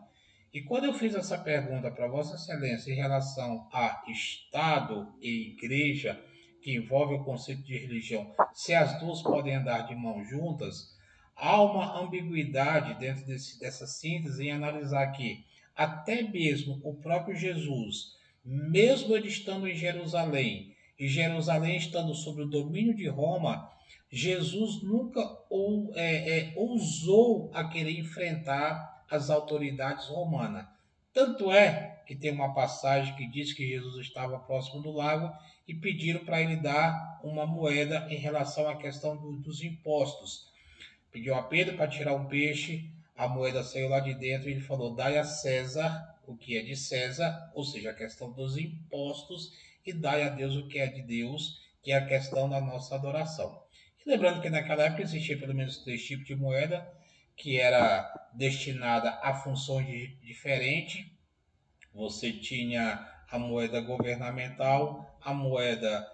S1: E quando eu fiz essa pergunta para Vossa Excelência em relação a Estado e Igreja, que envolve o conceito de religião, se as duas podem andar de mãos juntas, há uma ambiguidade dentro dessa síntese em analisar que até mesmo o próprio Jesus, mesmo ele estando em Jerusalém, e Jerusalém estando sob o domínio de Roma, Jesus nunca ousou a querer enfrentar as autoridades romanas. Tanto é que tem uma passagem que diz que Jesus estava próximo do lago e pediram para ele dar uma moeda em relação à questão dos impostos. Pediu a Pedro para tirar um peixe, a moeda saiu lá de dentro e ele falou: dai a César o que é de César, ou seja, a questão dos impostos, e dai a Deus o que é de Deus, que é a questão da nossa adoração. E lembrando que naquela época existia pelo menos três tipos de moeda, que era destinada a funções diferentes. Você tinha a moeda governamental, a moeda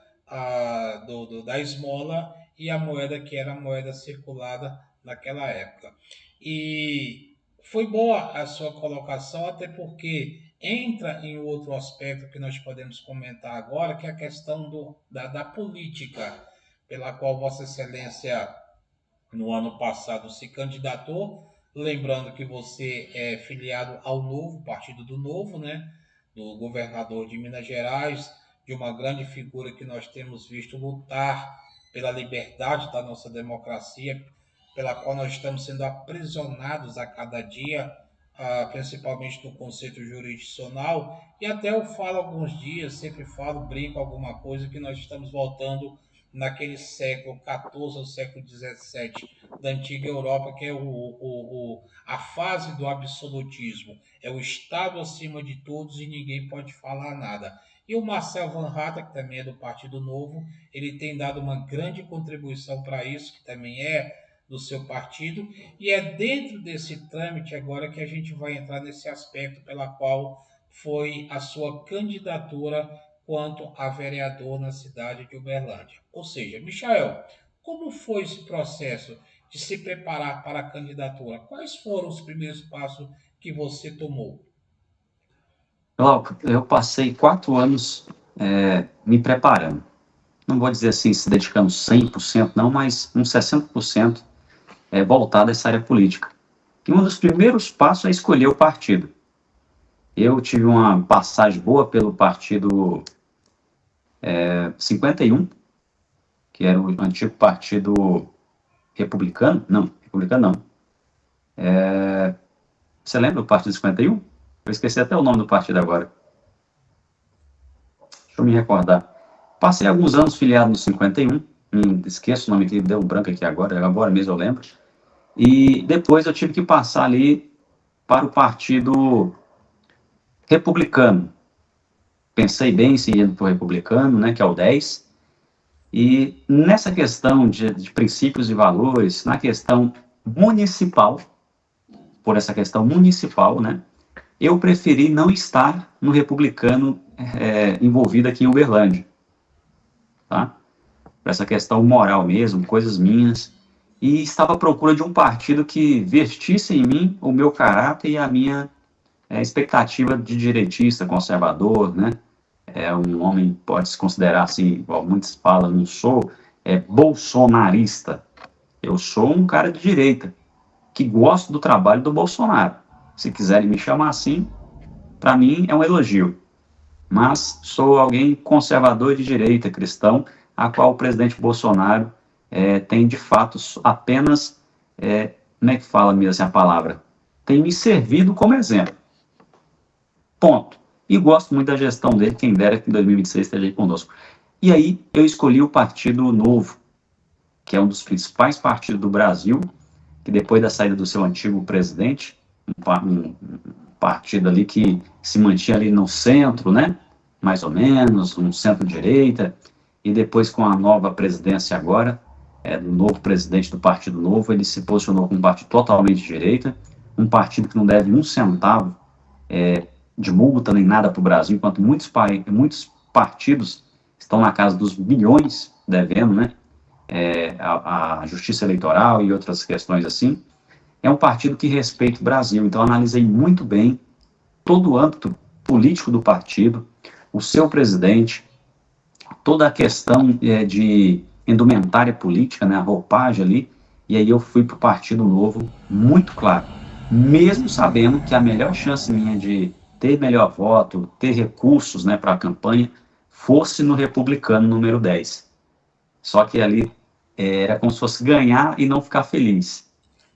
S1: da esmola e a moeda que era a moeda circulada naquela época. E foi boa a sua colocação, até porque entra em outro aspecto que nós podemos comentar agora, que é a questão da política, pela qual Vossa Excelência no ano passado se candidatou. Lembrando que você é filiado ao Novo, Partido do Novo, né? Do governador de Minas Gerais, de uma grande figura que nós temos visto lutar pela liberdade da nossa democracia, pela qual nós estamos sendo aprisionados a cada dia, principalmente no conceito jurisdicional. E até eu falo alguns dias, sempre falo, brinco alguma coisa, que nós estamos voltando naquele século XIV ao século XVII da antiga Europa, que é a fase do absolutismo. É o Estado acima de todos e ninguém pode falar nada. E o Marcel Van Hatten, que também é do Partido Novo, ele tem dado uma grande contribuição para isso, que também é do seu partido, e é dentro desse trâmite agora que a gente vai entrar nesse aspecto pela qual foi a sua candidatura quanto a vereador na cidade de Uberlândia. Ou seja, Michael, como foi esse processo de se preparar para a candidatura? Quais foram os primeiros passos que você tomou?
S2: Glauco, eu passei 4 anos me preparando. Não vou dizer assim, se dedicando 100% não, mas uns 60% voltado a essa área política. E um dos primeiros passos é escolher o partido. Eu tive uma passagem boa pelo partido 51, que era o antigo partido republicano. Não, republicano não. Você lembra do partido 51? Eu esqueci até o nome do partido agora. Deixa eu me recordar. Passei alguns anos filiado no 51, esqueço o nome que deu branco aqui agora mesmo eu lembro. E depois eu tive que passar ali para o partido republicano. pensei bem se ia para o republicano, né, que é o 10. E nessa questão de princípios e valores, na questão municipal, por essa questão municipal, né, eu preferi não estar no republicano envolvido aqui em Uberlândia, tá? Por essa questão moral mesmo, coisas minhas, e estava à procura de um partido que vestisse em mim o meu caráter e a minha expectativa de direitista, conservador, né? Um homem pode se considerar assim, igual muitos falam, não sou bolsonarista. Eu sou um cara de direita, que gosto do trabalho do Bolsonaro. Se quiserem me chamar assim, para mim é um elogio. Mas sou alguém conservador de direita, cristão, a qual o presidente Bolsonaro tem de fato apenas, como é que fala mesmo assim a palavra? Tem me servido como exemplo. Ponto. E gosto muito da gestão dele, quem dera que em 2026 esteja aí conosco. E aí eu escolhi o Partido Novo, que é um dos principais partidos do Brasil, que depois da saída do seu antigo presidente, um partido ali que se mantinha ali no centro, né? Mais ou menos, um centro-direita, e depois com a nova presidência agora, do novo presidente do Partido Novo, ele se posicionou como um partido totalmente de direita, um partido que não deve um centavo de multa nem nada para o Brasil, enquanto muitos partidos estão na casa dos bilhões devendo, né? A justiça eleitoral e outras questões assim. É um partido que respeita o Brasil, então analisei muito bem todo o âmbito político do partido, o seu presidente, toda a questão de indumentária política, né, a roupagem ali, e aí eu fui para o Partido Novo muito claro, mesmo sabendo que a melhor chance minha de ter melhor voto, ter recursos, né, para a campanha, fosse no republicano número 10. Só que ali era como se fosse ganhar e não ficar feliz.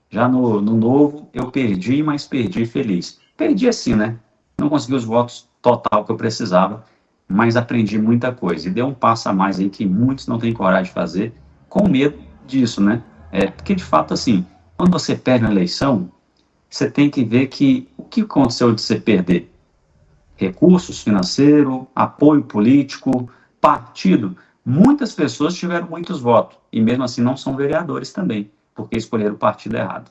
S2: Já no novo, eu perdi, mas perdi feliz. Perdi assim, né? Não consegui os votos total que eu precisava, mas aprendi muita coisa. E deu um passo a mais aí que muitos não têm coragem de fazer, com medo disso, né? Porque, de fato, assim, quando você perde uma eleição, você tem que ver que o que aconteceu de você perder? Recursos financeiros, apoio político, partido. Muitas pessoas tiveram muitos votos, e mesmo assim não são vereadores também, porque escolheram o partido errado,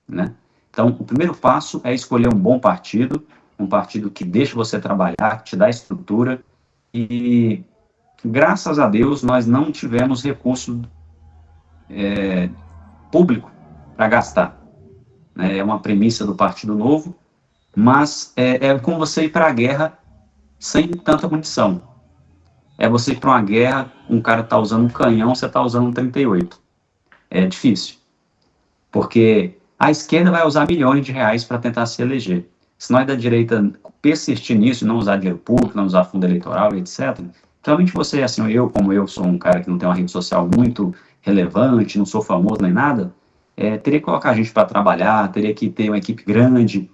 S2: né? Então, o primeiro passo é escolher um partido que deixa você trabalhar, que te dá estrutura, e graças a Deus nós não tivemos recurso público para gastar, né? É uma premissa do Partido Novo, mas é como você ir para a guerra sem tanta munição. É você ir para uma guerra, um cara está usando um canhão, você está usando um 38. É difícil, porque a esquerda vai usar milhões de reais para tentar se eleger. Se nós da direita persistir nisso, não usar dinheiro público, não usar fundo eleitoral, etc., realmente você, assim, como eu sou um cara que não tem uma rede social muito relevante, não sou famoso nem nada, teria que colocar a gente para trabalhar, teria que ter uma equipe grande,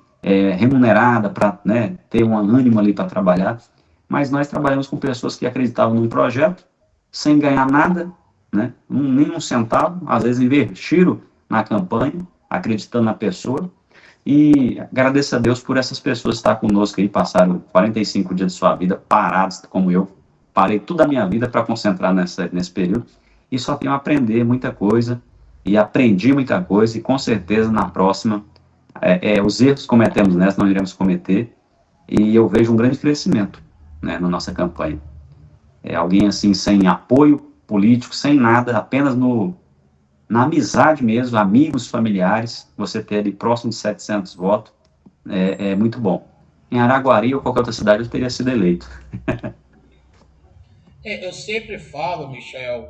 S2: remunerada, para, né, ter um ânimo ali para trabalhar. Mas nós trabalhamos com pessoas que acreditavam num projeto, sem ganhar nada, né, nem um centavo, às vezes investiram na campanha, acreditando na pessoa, e agradeço a Deus por essas pessoas estar conosco aí, passaram 45 dias de sua vida parados, como eu, parei toda a minha vida para concentrar nesse período, e só tenho a aprender muita coisa, e aprendi muita coisa, e com certeza na próxima, os erros que cometemos nessa não iremos cometer, e eu vejo um grande crescimento, né, na nossa campanha. Alguém assim, sem apoio político, sem nada, apenas na amizade mesmo, amigos, familiares, você ter ali próximo de 700 votos, é muito bom. Em Araguari ou qualquer outra cidade eu teria sido eleito.
S1: Eu sempre falo, Michel,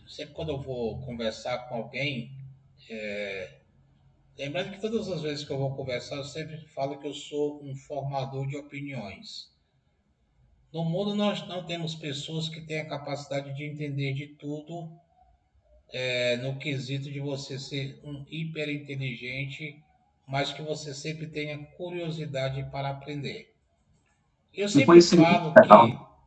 S1: sempre quando eu vou conversar com alguém, lembrando que todas as vezes que eu vou conversar, eu sempre falo que eu sou um formador de opiniões. No mundo nós não temos pessoas que têm a capacidade de entender de tudo, no quesito de você ser um hiper inteligente, mas que você sempre tenha curiosidade para aprender. Eu
S2: Um
S1: sempre
S2: conhecimento
S1: falo que
S2: geral.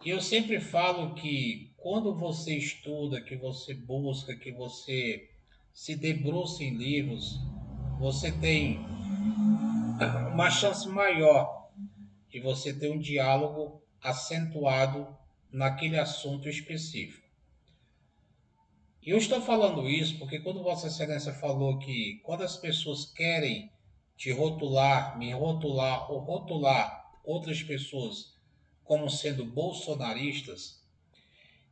S1: eu sempre falo que quando você estuda, que você busca, que você se debruça em livros, você tem uma chance maior de e você ter um diálogo acentuado naquele assunto específico. E eu estou falando isso porque quando Vossa Excelência falou que quando as pessoas querem te rotular, me rotular ou rotular outras pessoas como sendo bolsonaristas,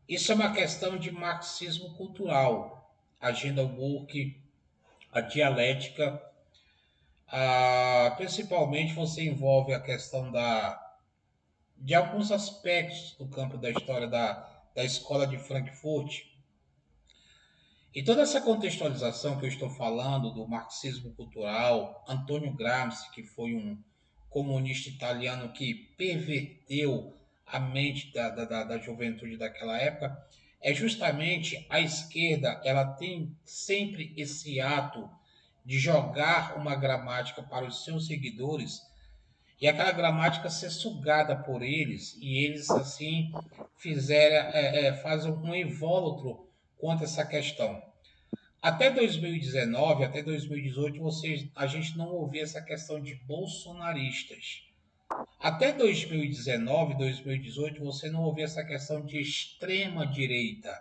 S1: isso é uma questão de marxismo cultural. A agenda Burke, a dialética, principalmente você envolve a questão de alguns aspectos do campo da história da escola de Frankfurt. E toda essa contextualização que eu estou falando do marxismo cultural, Antônio Gramsci, que foi um comunista italiano que perverteu a mente da juventude daquela época, é justamente a esquerda, ela tem sempre esse ato de jogar uma gramática para os seus seguidores e aquela gramática ser sugada por eles e eles assim fazem um invólucro quanto a essa questão. Até 2019, até 2018, a gente não ouvia essa questão de bolsonaristas. Até 2019, 2018, você não ouvia essa questão de extrema direita.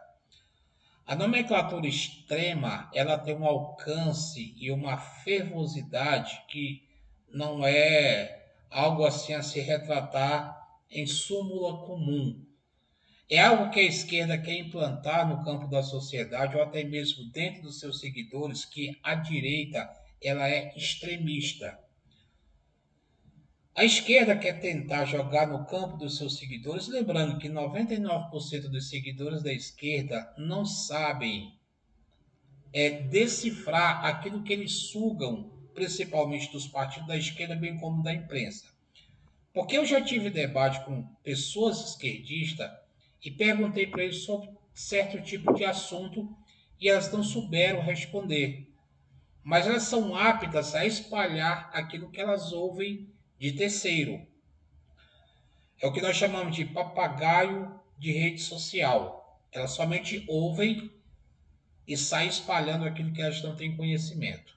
S1: A nomenclatura extrema, ela tem um alcance e uma fervosidade que não é algo assim a se retratar em súmula comum. É algo que a esquerda quer implantar no campo da sociedade ou até mesmo dentro dos seus seguidores, que a direita ela é extremista. A esquerda quer tentar jogar no campo dos seus seguidores, lembrando que 99% dos seguidores da esquerda não sabem decifrar aquilo que eles sugam, principalmente dos partidos da esquerda, bem como da imprensa. Porque eu já tive debate com pessoas esquerdistas e perguntei para eles sobre certo tipo de assunto e elas não souberam responder. Mas elas são aptas a espalhar aquilo que elas ouvem de terceiro. É o que nós chamamos de papagaio de rede social. Elas somente ouvem e saem espalhando aquilo que elas não têm conhecimento.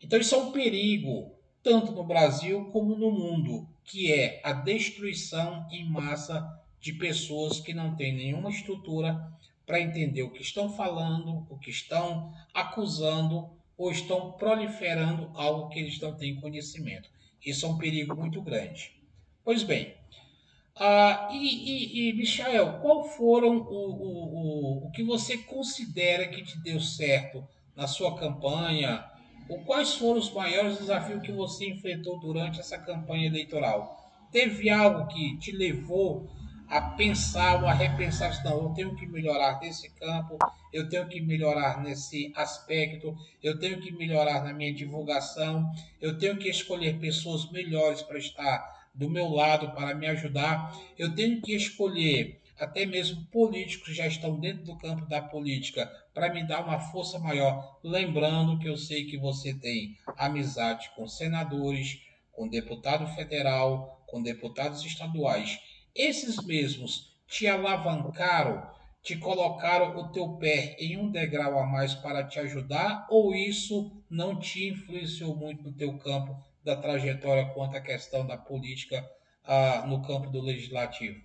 S1: Então isso é um perigo, tanto no Brasil como no mundo, que é a destruição em massa de pessoas que não têm nenhuma estrutura para entender o que estão falando, o que estão acusando ou estão proliferando algo que eles não têm conhecimento. Isso é um perigo muito grande. Pois bem, Michael, qual foram o que você considera que te deu certo na sua campanha? Ou quais foram os maiores desafios que você enfrentou durante essa campanha eleitoral? Teve algo que te levou a pensar ou a repensar, não, eu tenho que melhorar nesse campo, eu tenho que melhorar nesse aspecto, eu tenho que melhorar na minha divulgação, eu tenho que escolher pessoas melhores para estar do meu lado para me ajudar, eu tenho que escolher até mesmo políticos que já estão dentro do campo da política para me dar uma força maior, lembrando que eu sei que você tem amizade com senadores, com deputado federal, com deputados estaduais. Esses mesmos te alavancaram, te colocaram o teu pé em um degrau a mais para te ajudar, ou isso não te influenciou muito no teu campo da trajetória quanto à questão da política no campo do legislativo?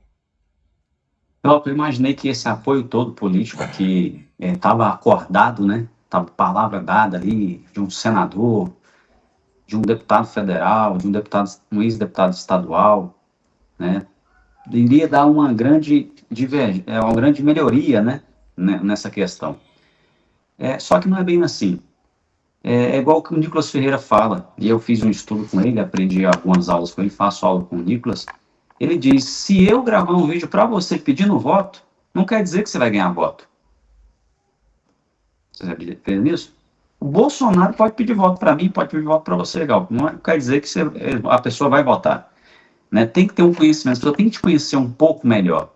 S2: Eu imaginei que esse apoio todo político que estava acordado, né? Estava palavra dada ali de um senador, de um deputado federal, de um ex-deputado estadual, né? Iria dar uma grande melhoria, né? Nessa questão. Só que não é bem assim. É igual que o Nicolas Ferreira fala, e eu fiz um estudo com ele, aprendi algumas aulas com ele, faço aula com o Nicolas. Ele diz: se eu gravar um vídeo para você pedindo voto, não quer dizer que você vai ganhar voto. Você acredita nisso? O Bolsonaro pode pedir voto para mim, pode pedir voto para você, legal. Não quer dizer que a pessoa vai votar. Né? Tem que ter um conhecimento, a pessoa tem que te conhecer um pouco melhor.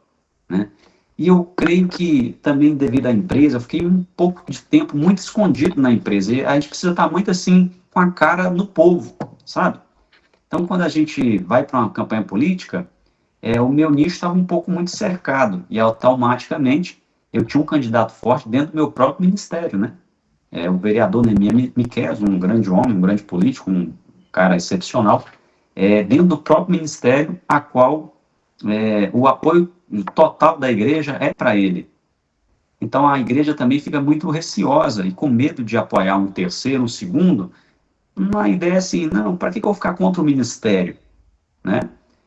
S2: Né? E eu creio que também devido à empresa, eu fiquei um pouco de tempo muito escondido na empresa. E a gente precisa estar muito assim, com a cara no povo, sabe? Então, quando a gente vai para uma campanha política, o meu nicho estava um pouco muito cercado. E automaticamente eu tinha um candidato forte dentro do meu próprio ministério, né? O vereador Neemias Miqueias, um grande homem, um grande político, um cara excepcional. dentro do próprio ministério, a qual o apoio total da igreja é para ele. Então a igreja também fica muito receosa e com medo de apoiar um terceiro, um segundo, uma ideia assim, não, para que eu vou ficar contra o ministério? Né?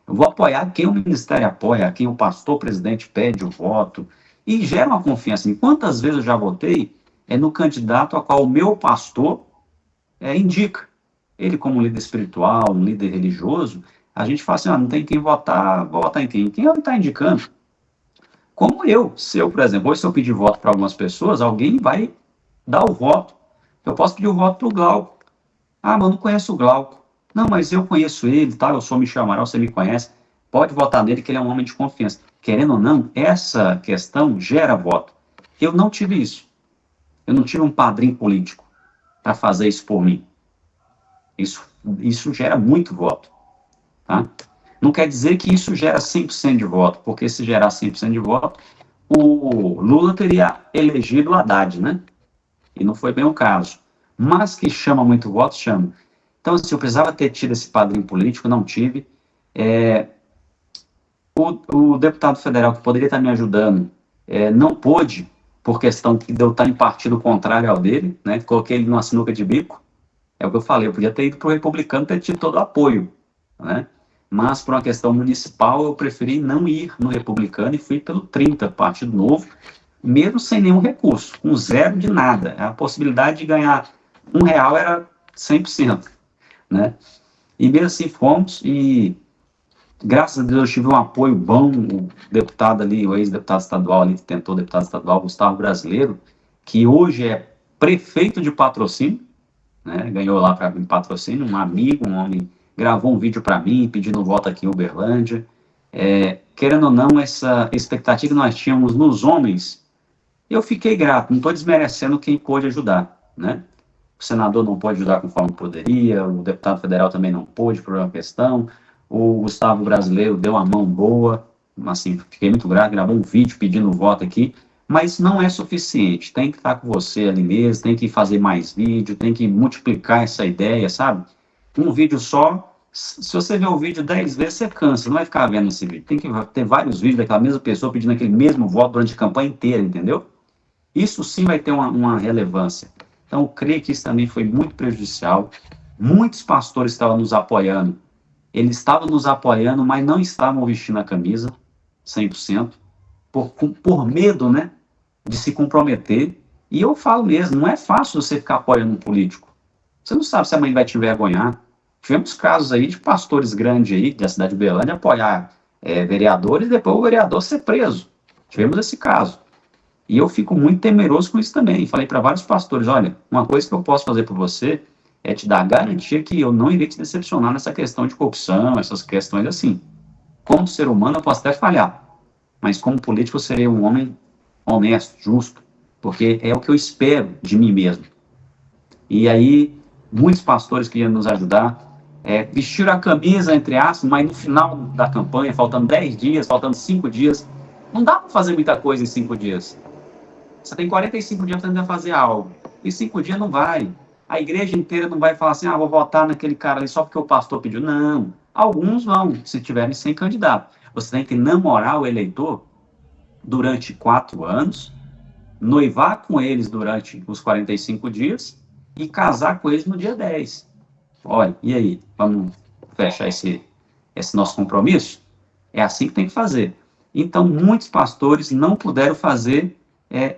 S2: Eu vou apoiar quem o ministério apoia, quem o pastor, presidente pede o voto, e gera uma confiança. E quantas vezes eu já votei no candidato a qual o meu pastor indica. Ele como líder espiritual, um líder religioso, a gente fala assim, não tem quem votar, vou votar em quem? Quem ele está indicando? Como se eu, por exemplo, hoje se eu pedir voto para algumas pessoas, alguém vai dar o voto. Eu posso pedir o voto para o Glauco. Ah, mas eu não conheço o Glauco. Não, mas eu conheço ele, tá? Eu sou Michel Amaral, você me conhece. Pode votar nele, que ele é um homem de confiança. Querendo ou não, essa questão gera voto. Eu não tive isso. Eu não tive um padrinho político para fazer isso por mim. Isso gera muito voto. Tá? Não quer dizer que isso gera 100% de voto, porque se gerar 100% de voto, o Lula teria elegido o Haddad, né? E não foi bem o caso. Mas que chama muito voto, chama. Então, assim, eu precisava ter tido esse padrinho político, não tive. O deputado federal que poderia estar me ajudando não pôde, por questão de eu estar em partido contrário ao dele, né? Coloquei ele numa sinuca de bico. É o que eu falei, eu podia ter ido para o republicano, ter tido todo o apoio, né? Mas por uma questão municipal, eu preferi não ir no republicano e fui pelo 30, Partido Novo, mesmo sem nenhum recurso, com zero de nada. A possibilidade de ganhar R$1 era 100%, né? E mesmo assim fomos, e graças a Deus eu tive um apoio bom. O deputado ali, o ex-deputado estadual ali, que tentou deputado estadual, Gustavo Brasileiro, que hoje é prefeito de Patrocínio, né? Ganhou lá para mim patrocínio, um amigo, um homem, gravou um vídeo para mim, pedindo voto aqui em Uberlândia. Querendo ou não, essa expectativa que nós tínhamos nos homens, eu fiquei grato, não estou desmerecendo quem pôde ajudar, né? O senador não pôde ajudar conforme poderia, o deputado federal também não pôde por uma questão, o Gustavo Brasileiro deu a mão boa, assim, fiquei muito grato, gravou um vídeo pedindo voto aqui, mas não é suficiente, tem que estar com você ali mesmo, tem que fazer mais vídeo, tem que multiplicar essa ideia, sabe? Um vídeo só, se você ver o vídeo 10 vezes, você cansa, não vai ficar vendo esse vídeo, tem que ter vários vídeos daquela mesma pessoa pedindo aquele mesmo voto durante a campanha inteira, entendeu? Isso sim vai ter uma relevância. Então, eu creio que isso também foi muito prejudicial. Muitos pastores estavam nos apoiando. Eles estavam nos apoiando, mas não estavam vestindo a camisa 100%, por medo, né, de se comprometer. E eu falo mesmo, não é fácil você ficar apoiando um político. Você não sabe se amanhã vai te envergonhar. Tivemos casos aí de pastores grandes aí, da cidade de Uberlândia, apoiar vereadores e depois o vereador ser preso. Tivemos esse caso. E eu fico muito temeroso com isso também. Falei para vários pastores, olha, uma coisa que eu posso fazer por você é te dar a garantia que eu não irei te decepcionar nessa questão de corrupção, essas questões assim. Como ser humano eu posso até falhar, mas como político eu serei um homem honesto, justo, porque é o que eu espero de mim mesmo. E aí, muitos pastores queriam nos ajudar, vestiram a camisa, entre aspas, mas no final da campanha, faltando 10 dias, faltando 5 dias, não dá para fazer muita coisa em 5 dias. Você tem 45 dias para tentar fazer algo. Em 5 dias não vai. A igreja inteira não vai falar assim, vou votar naquele cara ali só porque o pastor pediu. Não. Alguns vão, se tiverem sem candidato. Você tem que namorar o eleitor durante 4 anos, noivar com eles durante os 45 dias e casar com eles no dia 10. Olha, e aí? Vamos fechar esse nosso compromisso? É assim que tem que fazer. Então, muitos pastores não puderam fazer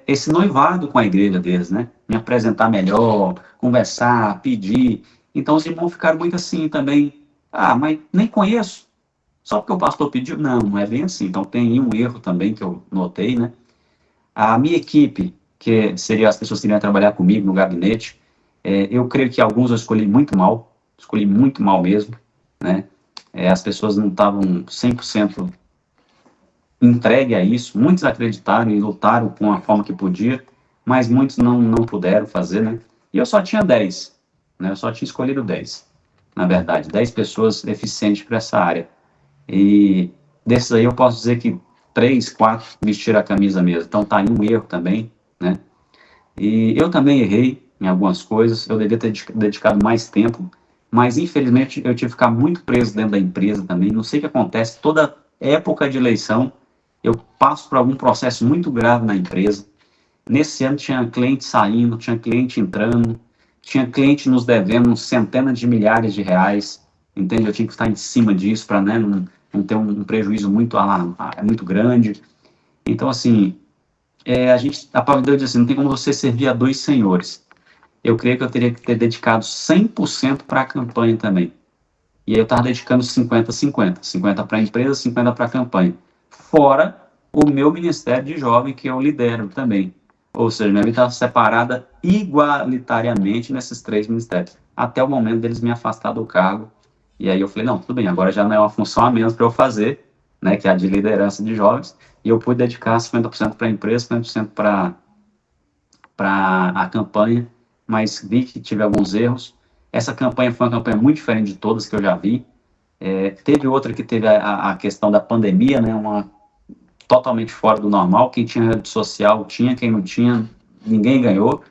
S2: esse noivado com a igreja deles, né? Me apresentar melhor, conversar, pedir. Então, os irmãos ficaram muito assim também. Mas nem conheço. Só porque o pastor pediu? Não, não é bem assim. Então, tem um erro também que eu notei, né? A minha equipe, que seria as pessoas que iriam trabalhar comigo no gabinete, eu creio que alguns eu escolhi muito mal mesmo, né? As pessoas não estavam 100% entregue a isso, muitos acreditaram e lutaram com a forma que podia, mas muitos não puderam fazer, né? E eu só tinha 10, né? Eu só tinha escolhido 10, na verdade, 10 pessoas eficientes para essa área. E desses aí eu posso dizer que 3, 4 vestiram a camisa mesmo, então tá aí um erro também, né? E eu também errei em algumas coisas, eu devia ter dedicado mais tempo, mas infelizmente eu tive que ficar muito preso dentro da empresa também. Não sei o que acontece, toda época de eleição eu passo por algum processo muito grave na empresa. Nesse ano tinha cliente saindo, tinha cliente entrando, tinha cliente nos devendo centenas de milhares de reais, entende? Eu tinha que estar em cima disso para, né, não ter um prejuízo muito grande. Então, assim, a palavra de Deus diz assim, não tem como você servir a dois senhores. Eu creio que eu teria que ter dedicado 100% para a campanha também. E aí eu estava dedicando 50-50, 50 para a empresa, 50 para a campanha. Fora o meu ministério de jovem, que eu lidero também. Ou seja, minha vida estava separada igualitariamente nesses três ministérios. Até o momento deles me afastar do cargo. E aí eu falei, não, tudo bem, agora já não é uma função a menos para eu fazer, né, que é a de liderança de jovens. E eu pude dedicar 50% para a empresa, 50% para a campanha, mas vi que tive alguns erros. Essa campanha foi uma campanha muito diferente de todas que eu já vi. Teve outra que teve a questão da pandemia, né, uma totalmente fora do normal. Quem tinha rede social tinha, quem não tinha, ninguém ganhou,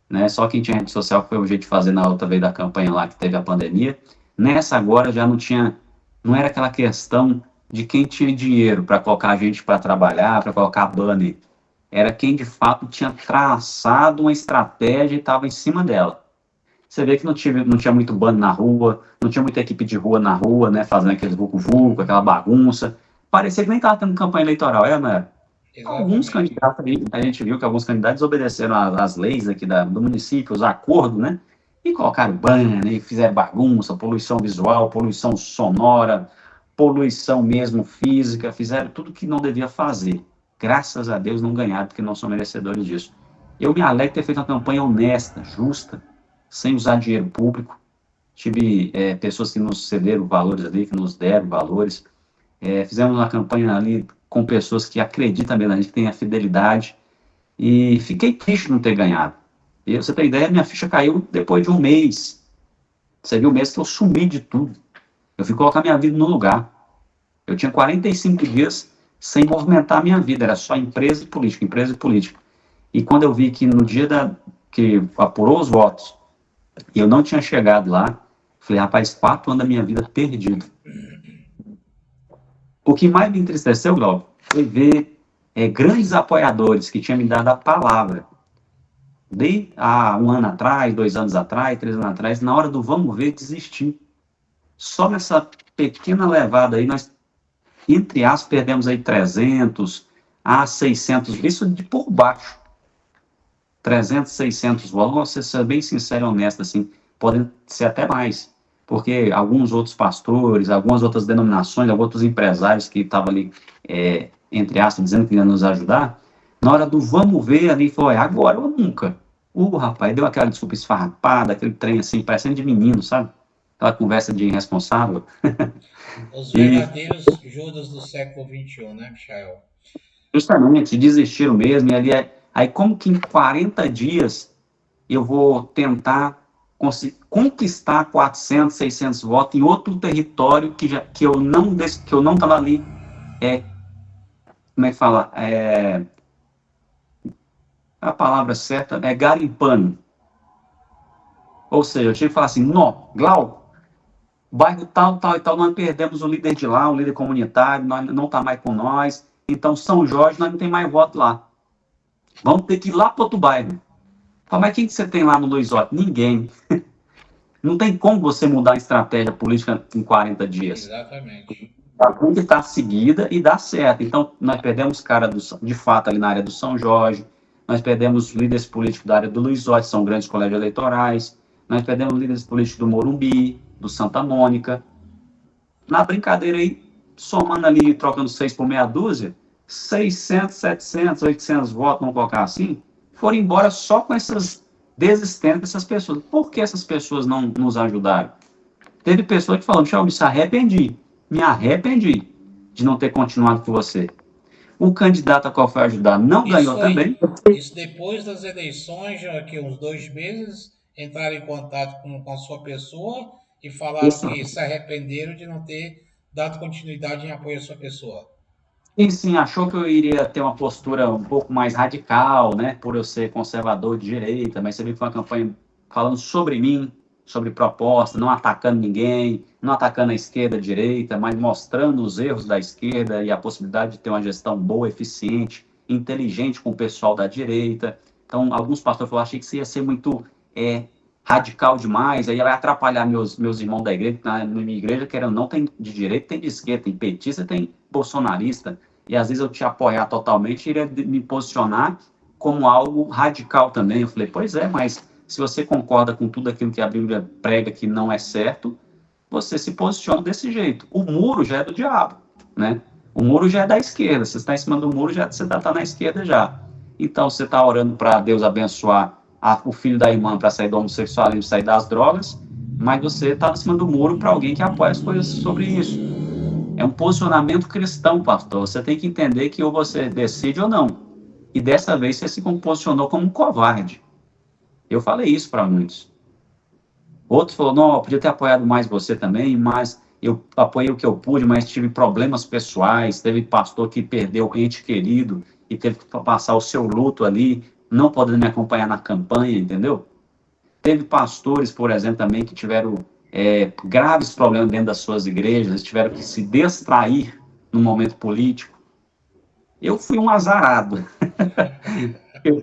S2: né? Só quem tinha rede social foi o jeito de fazer na outra vez da campanha lá que teve a pandemia. Nessa agora já não tinha, não era aquela questão de quem tinha dinheiro para colocar a gente para trabalhar, para colocar banner. Era quem de fato tinha traçado uma estratégia e estava em cima dela. Você vê que não tinha muito bando na rua, não tinha muita equipe de rua na rua, né, fazendo aquele vucu-vucu, aquela bagunça. Parecia que nem estava tendo campanha eleitoral, não era? Alguns
S1: Exatamente.
S2: candidatos, a gente viu que alguns candidatos obedeceram às leis aqui do município, os acordos, né? E colocaram banner, e fizeram bagunça, poluição visual, poluição sonora, poluição mesmo física, fizeram tudo que não devia fazer. Graças a Deus não ganharam, porque não são merecedores disso. Eu me alegro de ter feito uma campanha honesta, justa, sem usar dinheiro público. Tive pessoas que nos cederam valores ali, que nos deram valores. Fizemos uma campanha ali com pessoas que acreditam mesmo, a gente tem a fidelidade. E fiquei triste de não ter ganhado. E você tem ideia, minha ficha caiu depois de um mês. Você viu o mês que eu sumi de tudo. Eu fui colocar minha vida no lugar. Eu tinha 45 dias sem movimentar a minha vida, era só empresa e política, empresa e política. E quando eu vi que no dia que apurou os votos, e eu não tinha chegado lá, falei, rapaz, 4 anos da minha vida perdido. O que mais me entristeceu, Glauco, foi ver grandes apoiadores que tinham me dado a palavra. Há 1 ano atrás, 2 anos atrás, 3 anos atrás, na hora do vamos ver, desistir. Só nessa pequena levada aí, nós, entre aspas, perdemos aí 300 a 600, isso de por baixo. 300, 600 votos, vou ser bem sincero e honesto, assim, podem ser até mais, porque alguns outros pastores, algumas outras denominações, alguns outros empresários que estavam ali, entre aspas, dizendo que iam nos ajudar, na hora do vamos ver ali, foi agora ou nunca. Rapaz, deu aquela desculpa esfarrapada, aquele trem assim, parecendo de menino, sabe? Aquela conversa de irresponsável.
S1: Os
S2: E
S1: verdadeiros Judas do século XXI, né, Michael?
S2: justamente desistiram mesmo, e ali aí como que em 40 dias eu vou tentar conquistar 400, 600 votos em outro território que eu não estava ali, como é que fala? A palavra certa é garimpando. Ou seja, eu tinha que falar assim, não, Glau, bairro tal, tal e tal, nós perdemos o líder de lá, o líder comunitário, nós, não está mais com nós, então São Jorge, nós não tem mais voto lá. Vamos ter que ir lá para outro bairro. Fala, mas quem que você tem lá no Luiz Otto? Ninguém. Não tem como você mudar a estratégia política em 40 dias.
S1: Exatamente.
S2: Tem que estar seguida e dar certo. Então, nós perdemos cara de fato ali na área do São Jorge, nós perdemos líderes políticos da área do Luiz Otto, são grandes colégios eleitorais, nós perdemos líderes políticos do Morumbi, do Santa Mônica. Na brincadeira aí, somando ali, trocando 6 por meia dúzia, 600, 700, 800 votos, vamos colocar assim, foram embora só com essas desistências dessas pessoas. Por que essas pessoas não nos ajudaram? Teve pessoa que falou, Michel, me arrependi de não ter continuado com você. O candidato a qual foi ajudar não
S1: Isso
S2: ganhou
S1: foi
S2: também.
S1: isso depois das eleições, já que uns 2 meses, entraram em contato com a sua pessoa e falaram
S2: Isso.
S1: que se arrependeram de não ter dado continuidade em apoio à sua pessoa.
S2: E sim, achou que eu iria ter uma postura um pouco mais radical, né, por eu ser conservador de direita, mas você viu que foi uma campanha falando sobre mim, sobre proposta, não atacando ninguém, não atacando a esquerda, a direita, mas mostrando os erros da esquerda e a possibilidade de ter uma gestão boa, eficiente, inteligente com o pessoal da direita. Então, alguns pastores falaram, achei que isso ia ser muito radical demais, aí vai atrapalhar meus irmãos da igreja, na minha igreja, querendo ou não, tem de direita, tem de esquerda, tem petista, tem bolsonarista, e às vezes eu te apoiar totalmente, iria me posicionar como algo radical também. Eu falei, pois é, mas se você concorda com tudo aquilo que a Bíblia prega que não é certo, você se posiciona desse jeito. O muro já é do diabo, né? O muro já é da esquerda. Você está em cima do muro, já você está na esquerda já. Então, você está orando para Deus abençoar o filho da irmã para sair do homossexualismo, sair das drogas, mas você está em cima do muro para alguém que apoia as coisas sobre isso. É um posicionamento cristão, pastor. Você tem que entender que ou você decide ou não. E dessa vez você se posicionou como um covarde. Eu falei isso para muitos. Outros falaram, não, eu podia ter apoiado mais você também, mas eu apoiei o que eu pude, mas tive problemas pessoais, teve pastor que perdeu ente querido e teve que passar o seu luto ali, não podendo me acompanhar na campanha, entendeu? Teve pastores, por exemplo, também que tiveram graves problemas dentro das suas igrejas, eles tiveram que se distrair no momento político. Eu fui um azarado.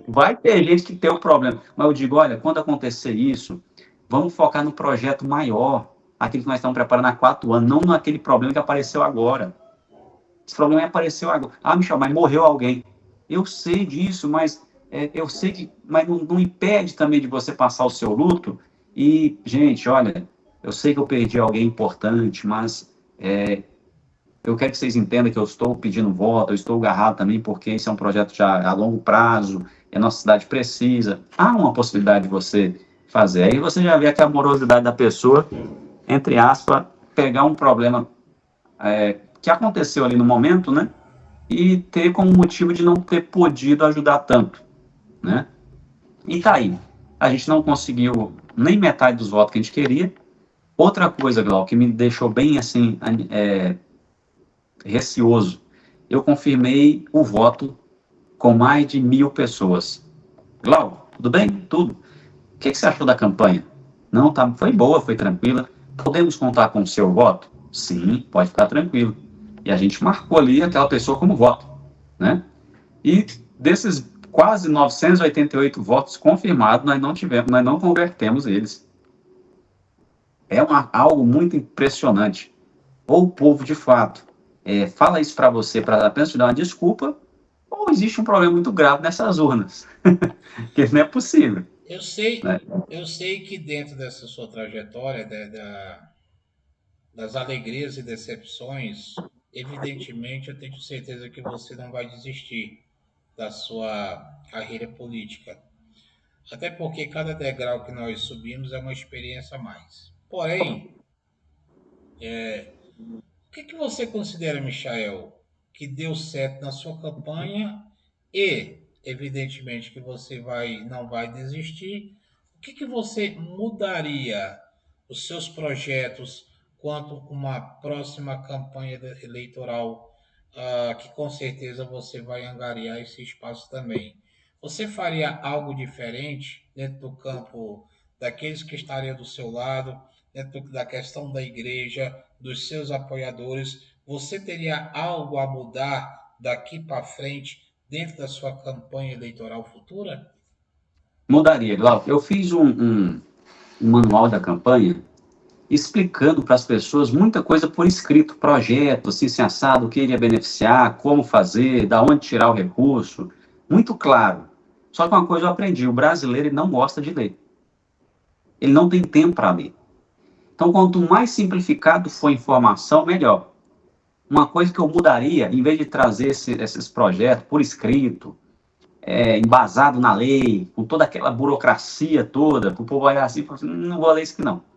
S2: Vai ter gente que tem o problema, mas eu digo, olha, quando acontecer isso, vamos focar no projeto maior, aquilo que nós estamos preparando há 4 anos, não naquele problema que apareceu agora. Esse problema apareceu agora. Ah, Michel, mas morreu alguém. Eu sei disso, mas eu sei que, mas não impede também de você passar o seu luto. E, gente, olha, eu sei que eu perdi alguém importante, mas eu quero que vocês entendam que eu estou pedindo voto, eu estou agarrado também, porque esse é um projeto já a longo prazo, e a nossa cidade precisa. Há uma possibilidade de você fazer. Aí você já vê que a amorosidade da pessoa, entre aspas, pegar um problema que aconteceu ali no momento, né? E ter como motivo de não ter podido ajudar tanto, né? E tá aí. A gente não conseguiu nem metade dos votos que a gente queria. Outra coisa, Glau, que me deixou bem assim, receoso, eu confirmei o voto com mais de 1.000 pessoas. Glau, tudo bem? Tudo. O que você achou da campanha? Não, tá, foi boa, foi tranquila. Podemos contar com o seu voto? Sim, pode ficar tranquilo. E a gente marcou ali aquela pessoa como voto, né? E desses quase 988 votos confirmados, nós não convertemos eles. É algo muito impressionante. Ou o povo, de fato, fala isso para você, para apenas te dar uma desculpa, ou existe um problema muito grave nessas urnas. Que não é possível.
S1: Eu sei,
S2: Né?
S1: eu sei que dentro dessa sua trajetória, das alegrias e decepções, evidentemente eu tenho certeza que você não vai desistir da sua carreira política. Até porque cada degrau que nós subimos é uma experiência a mais. Porém, o que você considera, Michael, que deu certo na sua campanha e, evidentemente, que você não vai desistir? O que você mudaria os seus projetos quanto uma próxima campanha eleitoral, que com certeza você vai angariar esse espaço também? Você faria algo diferente dentro do campo daqueles que estariam do seu lado, dentro da questão da igreja, dos seus apoiadores? Você teria algo a mudar daqui para frente dentro da sua campanha eleitoral futura?
S2: Mudaria, Glau. Eu fiz um manual da campanha explicando para as pessoas muita coisa por escrito, projeto, assim, se assado, o que iria beneficiar, como fazer, da onde tirar o recurso, muito claro. Só que uma coisa eu aprendi, o brasileiro ele não gosta de ler. Ele não tem tempo para ler. Então, quanto mais simplificado for a informação, melhor. Uma coisa que eu mudaria, em vez de trazer esses projetos por escrito, embasado na lei, com toda aquela burocracia toda, para o povo olhar assim e falar assim, não vou ler isso aqui não.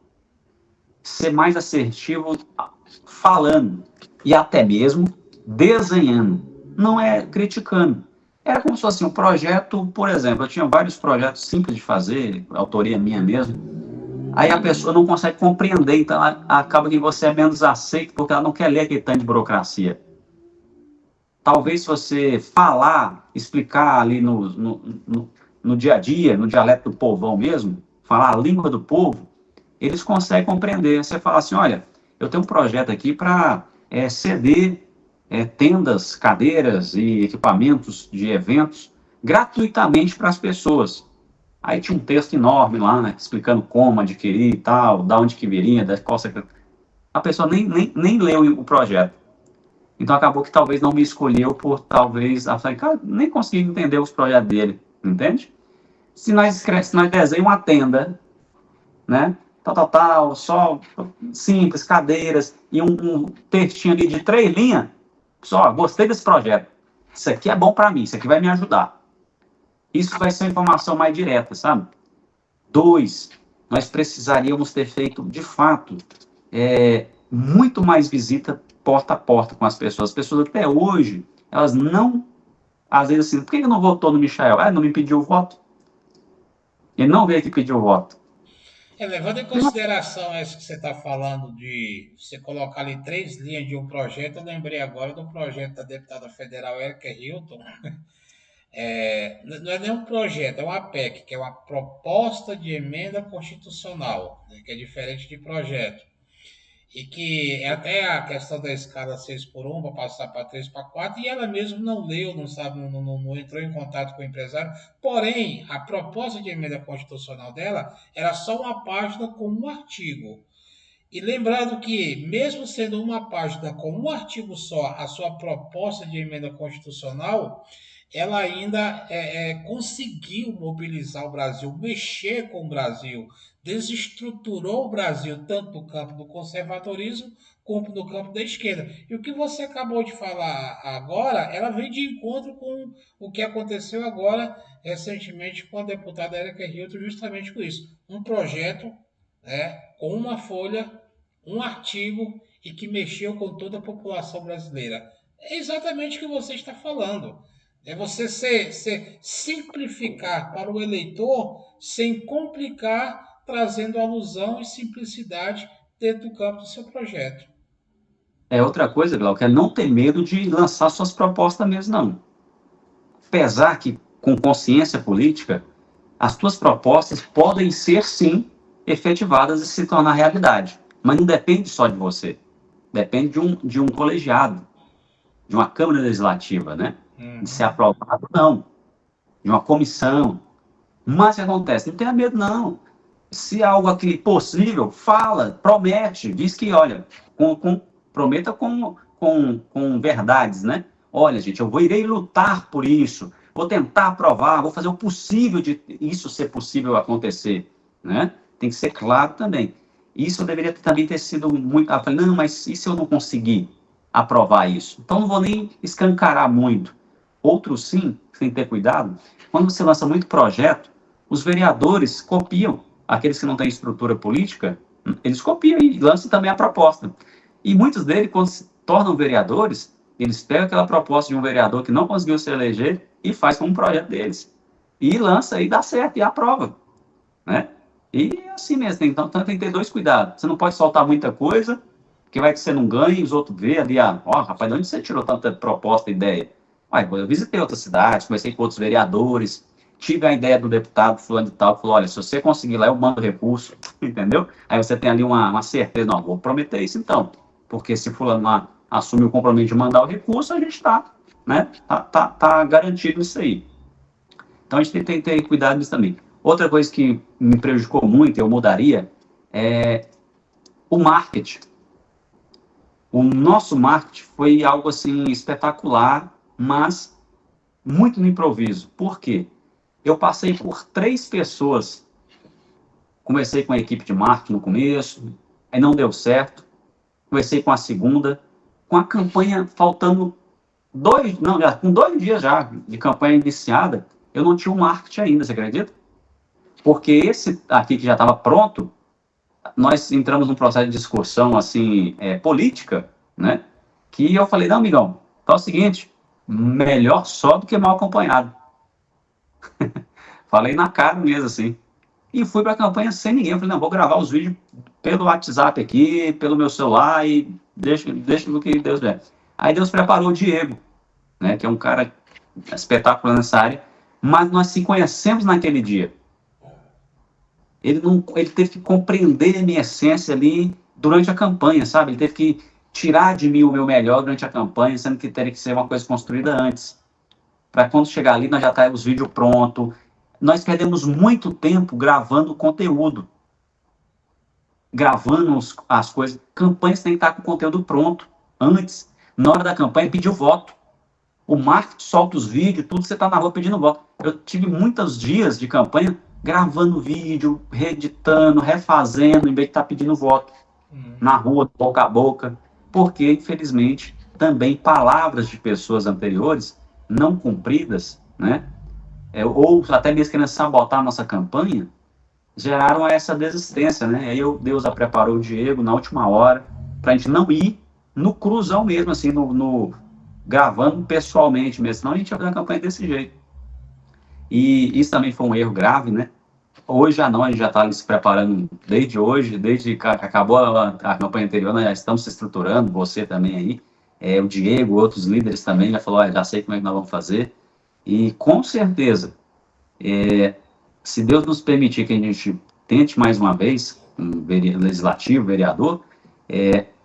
S2: Ser mais assertivo falando e até mesmo desenhando, não é criticando. Era como se fosse um projeto, por exemplo, eu tinha vários projetos simples de fazer, autoria minha mesmo, aí a pessoa não consegue compreender, então acaba que você é menos aceito porque ela não quer ler aquele tanto de burocracia. Talvez se você falar, explicar ali no dia a dia, no dialeto do povão mesmo, falar a língua do povo, eles conseguem compreender. Você fala assim, olha, eu tenho um projeto aqui para ceder tendas, cadeiras e equipamentos de eventos gratuitamente para as pessoas. Aí tinha um texto enorme lá, né, explicando como adquirir e tal, da onde que viria, da qual a pessoa nem leu o projeto. Então acabou que talvez não me escolheu por talvez, cara, nem consegui entender os projetos dele, entende? Se nós desenhamos uma tenda, né, tal, só simples, cadeiras, e um textinho ali de 3 linhas, só, gostei desse projeto, isso aqui é bom para mim, isso aqui vai me ajudar. Isso vai ser uma informação mais direta, sabe? 2, nós precisaríamos ter feito, de fato, muito mais visita porta a porta com as pessoas. As pessoas até hoje, elas não, às vezes assim, por que ele não votou no Michael? Ah, não me pediu o voto. Ele não veio aqui pedir o voto.
S1: Levando em consideração isso que você está falando de você colocar ali 3 linhas de um projeto, eu lembrei agora do projeto da deputada federal Érica Hilton. Não é nem um projeto, é uma PEC, que é uma proposta de emenda constitucional, né, que é diferente de projeto. E que é até a questão da escala 6x1 para passar para 3x4, e ela mesmo não leu, não sabe, não entrou em contato com o empresário. Porém, a proposta de emenda constitucional dela era só uma página com um artigo. E lembrando que, mesmo sendo uma página com um artigo só, a sua proposta de emenda constitucional, ela ainda conseguiu mobilizar o Brasil, mexer com o Brasil, desestruturou o Brasil, tanto no campo do conservadorismo, como no campo da esquerda. E o que você acabou de falar agora, ela vem de encontro com o que aconteceu agora, recentemente, com a deputada Érica Hilton, justamente com isso. Um projeto, né, com uma folha, um artigo, e que mexeu com toda a população brasileira. É exatamente o que você está falando. É você simplificar para o eleitor sem complicar, trazendo alusão e simplicidade dentro do campo do seu projeto.
S2: Outra coisa, Glauco, é não ter medo de lançar suas propostas mesmo, não. Apesar que, com consciência política, as suas propostas podem ser, sim, efetivadas e se tornar realidade. Mas não depende só de você. Depende de um colegiado, de uma Câmara Legislativa, né? De ser aprovado, não. De uma comissão. Mas o que acontece? Não tenha medo, não. Se algo aqui possível, fala, promete, diz que, olha, prometa com verdades, né? Olha, gente, irei lutar por isso, vou tentar aprovar, vou fazer o possível de isso ser possível acontecer, né? Tem que ser claro também. Isso deveria também ter sido muito... Eu falei, não, mas e se eu não conseguir aprovar isso? Então não vou nem escancarar muito. Outros sim, tem que ter cuidado. Quando você lança muito projeto, os vereadores copiam. Aqueles que não têm estrutura política, eles copiam e lançam também a proposta. E muitos deles, quando se tornam vereadores, eles pegam aquela proposta de um vereador que não conseguiu se eleger e faz como um projeto deles. E lança e dá certo, e aprova. Né? E é assim mesmo, então tem que ter 2 cuidados. Você não pode soltar muita coisa, porque vai que você não ganha e os outros vê ali, rapaz, de onde você tirou tanta proposta, ideia? Eu visitei outras cidades, conversei com outros vereadores, tive a ideia do deputado fulano de tal, que falou, olha, se você conseguir lá, eu mando recurso, entendeu? Aí você tem ali uma certeza, não, vou prometer isso então, porque se fulano lá assumir o compromisso de mandar o recurso, a gente está, né, tá garantido isso aí. Então a gente tem que ter cuidado nisso também. Outra coisa que me prejudicou muito, eu mudaria, é o marketing. O nosso marketing foi algo assim espetacular, mas muito no improviso. Por quê? Eu passei por 3 pessoas. Conversei com a equipe de marketing no começo, aí não deu certo. Conversei com a segunda, com a campanha faltando com 2 dias já de campanha iniciada, eu não tinha o marketing ainda, você acredita? Porque esse aqui que já estava pronto, nós entramos num processo de discussão assim, política, né? Que eu falei, não, amigão, tá o seguinte, melhor só do que mal acompanhado. Falei na cara mesmo, assim. E fui para a campanha sem ninguém. Eu falei, não, vou gravar os vídeos pelo WhatsApp aqui, pelo meu celular e deixa o que Deus der. Aí Deus preparou o Diego, né, que é um cara espetacular nessa área, mas nós se conhecemos naquele dia. Ele teve que compreender a minha essência ali durante a campanha, sabe? Ele teve que tirar de mim o meu melhor durante a campanha, sendo que teria que ser uma coisa construída antes. Para quando chegar ali, nós já temos os vídeos prontos. Nós perdemos muito tempo gravando conteúdo, gravando as coisas. Campanhas tem que estar com o conteúdo pronto antes. Na hora da campanha, pedir o voto. O marketing solta os vídeos, tudo, você está na rua pedindo voto. Eu tive muitos dias de campanha gravando vídeo, reeditando, refazendo, em vez de estar pedindo voto na rua, boca a boca, porque, infelizmente, também palavras de pessoas anteriores não cumpridas, né, ou até mesmo querendo sabotar a nossa campanha, geraram essa desistência, né? Aí Deus preparou o Diego na última hora, para a gente não ir no cruzão mesmo, assim, gravando pessoalmente mesmo, senão a gente ia fazer a campanha desse jeito. E isso também foi um erro grave, né? Hoje já não, a gente já está se preparando desde hoje, desde que acabou a campanha anterior, nós já estamos se estruturando, você também aí, o Diego, outros líderes também, já falou, já sei como é que nós vamos fazer. E com certeza, se Deus nos permitir que a gente tente mais uma vez, legislativo, vereador,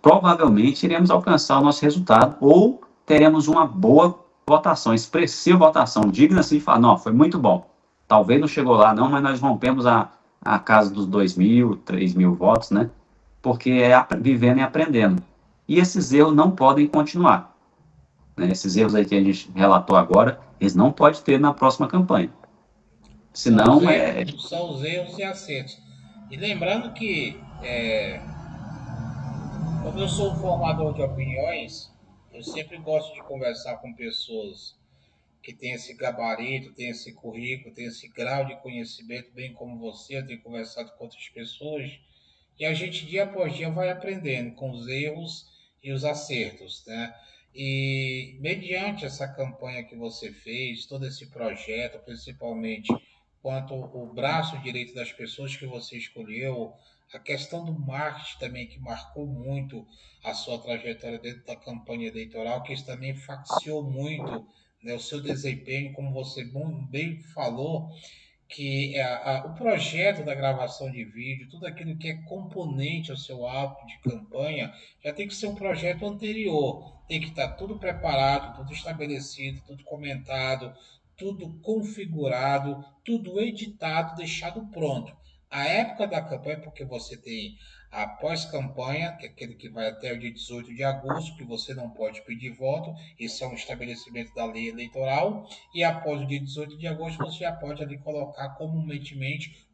S2: provavelmente iremos alcançar o nosso resultado, ou teremos uma boa votação, expressiva votação, digna assim de falar, não, foi muito bom. Talvez não chegou lá não, mas nós rompemos a casa dos 2.000, 3.000 votos, né? Porque vivendo e aprendendo. E esses erros não podem continuar. Né? Esses erros aí que a gente relatou agora, eles não podem ter na próxima campanha. Senão
S1: são os erros e acertos. E lembrando que, como eu sou um formador de opiniões, eu sempre gosto de conversar com pessoas que têm esse gabarito, têm esse currículo, têm esse grau de conhecimento, bem como você, eu tenho conversado com outras pessoas, e a gente dia após dia vai aprendendo com os erros e os acertos, né? E mediante essa campanha que você fez, todo esse projeto, principalmente quanto o braço direito das pessoas que você escolheu, a questão do marketing também que marcou muito a sua trajetória dentro da campanha eleitoral, que isso também influenciou muito, né, o seu desempenho, como você bem falou, que o projeto da gravação de vídeo, tudo aquilo que é componente ao seu ato de campanha, já tem que ser um projeto anterior. Tem que estar tudo preparado, tudo estabelecido, tudo comentado, tudo configurado, tudo editado, deixado pronto. A época da campanha, porque você tem a pós-campanha, que é aquele que vai até o dia 18 de agosto, que você não pode pedir voto, isso é um estabelecimento da lei eleitoral, e após o dia 18 de agosto você já pode ali colocar comumente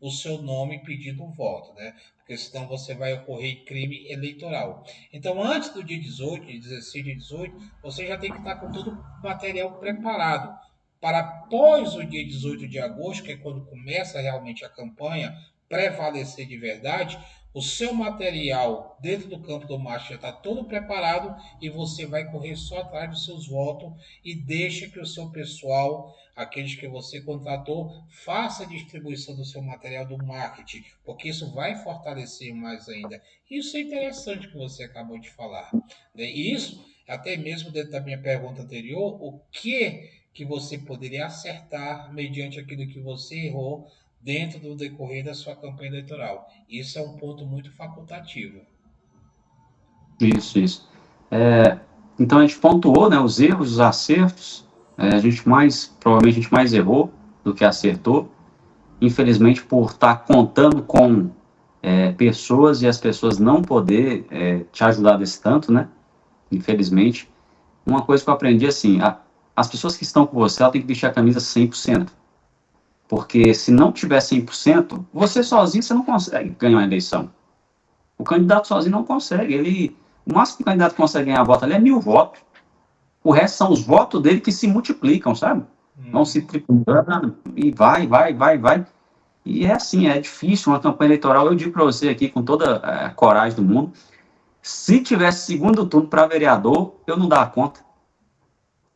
S1: o seu nome pedindo voto, né? Porque senão você vai ocorrer crime eleitoral. Então, antes do dia 18, de 16 de 18, você já tem que estar com todo o material preparado para após o dia 18 de agosto, que é quando começa realmente a campanha, prevalecer de verdade, o seu material dentro do campo do marketing já está todo preparado e você vai correr só atrás dos seus votos e deixa que o seu pessoal, aqueles que você contratou, faça a distribuição do seu material do marketing, porque isso vai fortalecer mais ainda. Isso é interessante que você acabou de falar. Né? E isso, até mesmo dentro da minha pergunta anterior, o que você poderia acertar mediante aquilo que você errou dentro do decorrer da sua campanha eleitoral. Isso é um ponto muito facultativo.
S2: Isso. Então a gente pontuou, né, os erros, os acertos. Provavelmente a gente mais errou do que acertou. Infelizmente, por estar contando com pessoas e as pessoas não poder te ajudar desse tanto, né? Infelizmente. Uma coisa que eu aprendi assim, as pessoas que estão com você, ela tem que vestir a camisa 100%. Porque se não tiver 100%, você sozinho você não consegue ganhar uma eleição. O candidato sozinho não consegue. O máximo que o candidato consegue ganhar voto ali é 1.000 votos. O resto são os votos dele que se multiplicam, sabe? Vão se triplicando e vai. E é assim, é difícil uma campanha eleitoral. Eu digo para você aqui com toda a coragem do mundo, se tivesse segundo turno para vereador, eu não dava conta.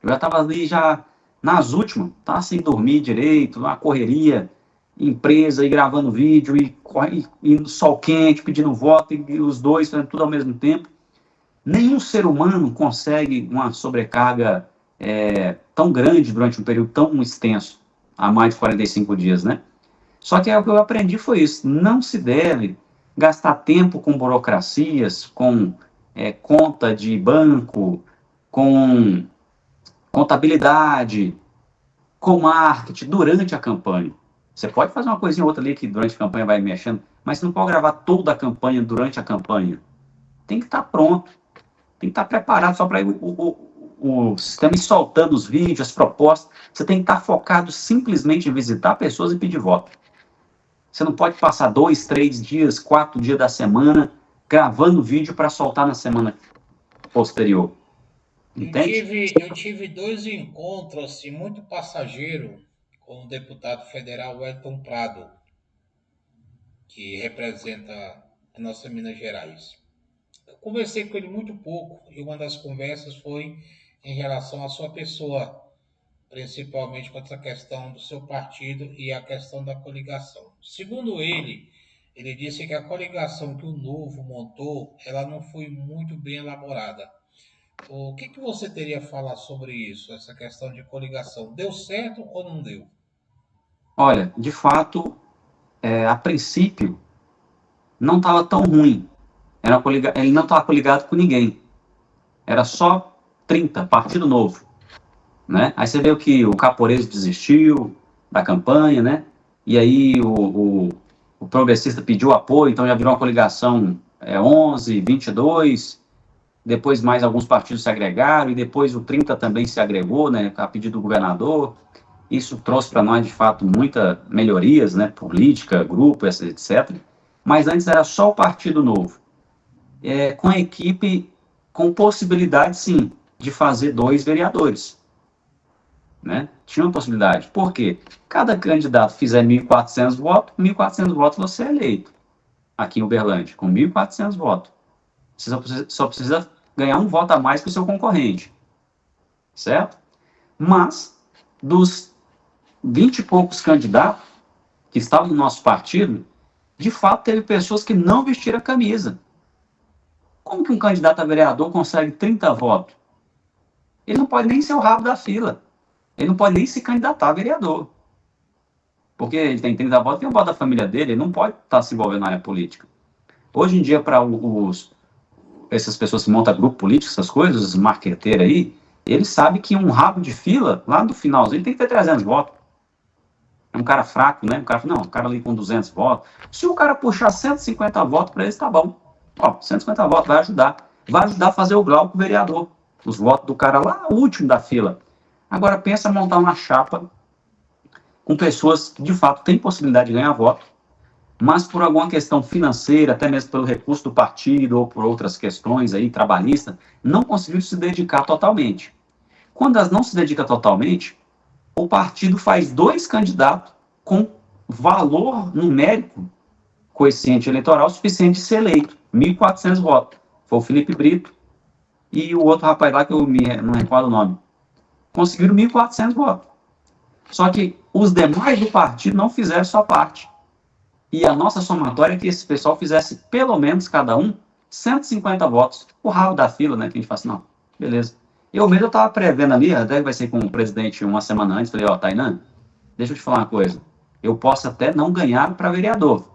S2: Eu já estava ali já nas últimas, tá sem dormir direito, uma correria, empresa, e gravando vídeo, e no sol quente, pedindo voto, e os dois fazendo tudo ao mesmo tempo. Nenhum ser humano consegue uma sobrecarga tão grande durante um período tão extenso, há mais de 45 dias, né? Só que o que eu aprendi foi isso, não se deve gastar tempo com burocracias, com conta de banco, com contabilidade, com marketing durante a campanha. Você pode fazer uma coisinha ou outra ali que durante a campanha vai mexendo, mas você não pode gravar toda a campanha durante a campanha. Tem que estar pronto, tem que estar preparado só para o sistema ir soltando os vídeos, as propostas. Você tem que estar focado simplesmente em visitar pessoas e pedir voto. Você não pode passar 2, 3 dias, 4 dias da semana gravando vídeo para soltar na semana posterior. Entende?
S1: Eu tive dois encontros assim, muito passageiro com o deputado federal Wellington Prado, que representa a nossa Minas Gerais. Eu conversei com ele muito pouco e uma das conversas foi em relação à sua pessoa, principalmente com essa questão do seu partido e a questão da coligação. Segundo ele disse que a coligação que o Novo montou, ela não foi muito bem elaborada. O que, que você teria a falar sobre isso, essa questão de coligação? Deu certo ou não deu?
S2: Olha, de fato, a princípio, não estava tão ruim. Ele não estava coligado com ninguém. Era só 30, Partido Novo. Né? Aí você vê que o Caporeso desistiu da campanha, né? E aí o progressista pediu apoio, então já virou uma coligação 11, 22, depois mais alguns partidos se agregaram, e depois o 30 também se agregou, né, a pedido do governador. Isso trouxe para nós, de fato, muitas melhorias, né, política, grupo, etc. Mas antes era só o Partido Novo, com a equipe, com possibilidade, sim, de fazer 2 vereadores. Né? Tinha uma possibilidade. Por quê? Cada candidato fizer 1.400 votos, 1.400 votos você é eleito. Aqui em Uberlândia, com 1.400 votos. Você só precisa ganhar um voto a mais que o seu concorrente. Certo? Mas, dos 20 e poucos candidatos que estavam no nosso partido, de fato teve pessoas que não vestiram a camisa. Como que um candidato a vereador consegue 30 votos? Ele não pode nem ser o rabo da fila. Ele não pode nem se candidatar a vereador. Porque ele tem 30 votos, tem o voto da família dele, ele não pode estar se envolvendo na área política. Hoje em dia, para essas pessoas que montam grupo político, essas coisas, os marqueteiros aí, ele sabe que um rabo de fila, lá no finalzinho, tem que ter 300 votos. É um cara fraco, né? Um cara ali com 200 votos. Se o cara puxar 150 votos para eles, tá bom. 150 votos vai ajudar. Vai ajudar a fazer o grau com o vereador. Os votos do cara lá, o último da fila. Agora pensa montar uma chapa com pessoas que de fato têm possibilidade de ganhar voto, mas por alguma questão financeira, até mesmo pelo recurso do partido ou por outras questões aí trabalhistas, não conseguiu se dedicar totalmente. Quando elas não se dedicam totalmente, o partido faz 2 candidatos com valor numérico, coeficiente eleitoral suficiente de ser eleito, 1.400 votos. Foi o Felipe Brito e o outro rapaz lá que eu não recordo o nome. Conseguiram 1.400 votos. Só que os demais do partido não fizeram sua parte. E a nossa somatória é que esse pessoal fizesse, pelo menos, cada um, 150 votos. O rabo da fila, né? Que a gente fala assim, não, beleza. Eu mesmo estava prevendo ali, até vai ser com o presidente uma semana antes, falei, Tainan, deixa eu te falar uma coisa. Eu posso até não ganhar para vereador,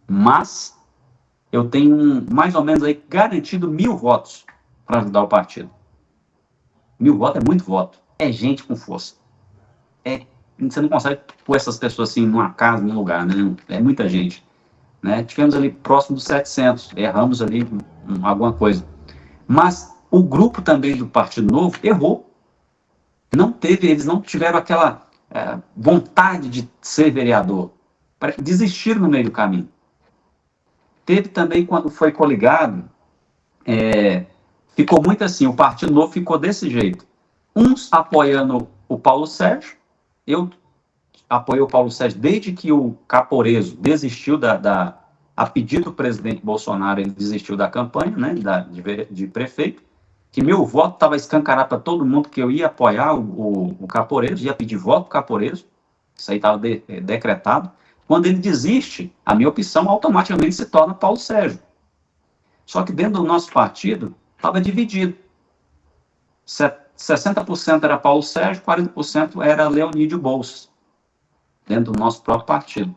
S2: mas eu tenho mais ou menos aí garantido 1.000 votos para ajudar o partido. 1.000 votos é muito voto. É gente com força. Você não consegue pôr essas pessoas assim numa casa, num lugar, né? É muita gente. Né? Tivemos ali próximo dos 700. Erramos ali alguma coisa. Mas o grupo também do Partido Novo errou. Eles não tiveram aquela vontade de ser vereador. Desistiram no meio do caminho. Teve também, quando foi coligado, ficou muito assim, o Partido Novo ficou desse jeito. Uns apoiando o Paulo Sérgio. Eu apoiei o Paulo Sérgio desde que o Caporeso desistiu a pedido do presidente Bolsonaro, ele desistiu da campanha, né, de prefeito, que meu voto estava escancarado para todo mundo que eu ia apoiar o Caporeso, ia pedir voto para o Caporeso, isso aí estava decretado. Quando ele desiste, a minha opção automaticamente se torna Paulo Sérgio. Só que dentro do nosso partido, estava dividido. 60% era Paulo Sérgio, 40% era Leonídio Bolsas, dentro do nosso próprio partido.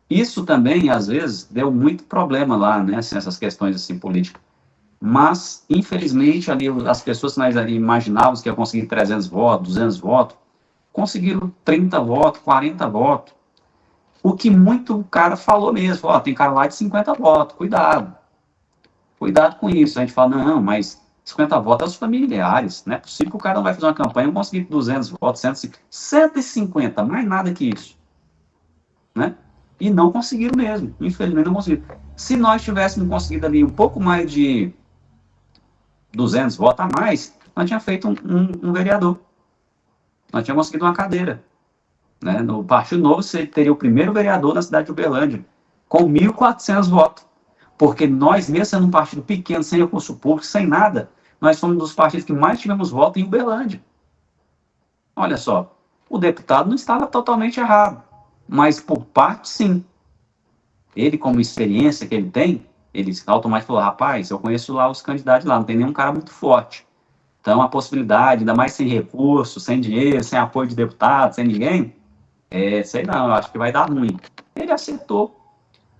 S2: Isso também, às vezes, deu muito problema lá, né, assim, essas questões assim, políticas. Mas, infelizmente, ali, as pessoas que nós ali imaginávamos que iam conseguir 300 votos, 200 votos, conseguiram 30 votos, 40 votos. O que muito cara falou mesmo, ó, tem cara lá de 50 votos, cuidado. Cuidado com isso. A gente fala, não, mas 50 votos é os familiares. Não é possível que o cara não vai fazer uma campanha e conseguir 200 votos, 150, mais nada que isso. Né? E não conseguiram mesmo. Infelizmente não conseguiram. Se nós tivéssemos conseguido ali um pouco mais de 200 votos a mais, nós tínhamos feito um vereador. Nós tínhamos conseguido uma cadeira. Né? No Partido Novo, você teria o primeiro vereador na cidade de Uberlândia, com 1.400 votos. Porque nós, mesmo sendo um partido pequeno, sem recurso público, sem nada, nós fomos um dos partidos que mais tivemos votos em Uberlândia. Olha só, o deputado não estava totalmente errado, mas por parte, sim. Ele, como experiência que ele tem, ele automaticamente falou, rapaz, eu conheço lá os candidatos lá, não tem nenhum cara muito forte. Então, a possibilidade, ainda mais sem recurso, sem dinheiro, sem apoio de deputado, sem ninguém, sei não, eu acho que vai dar ruim. Ele acertou.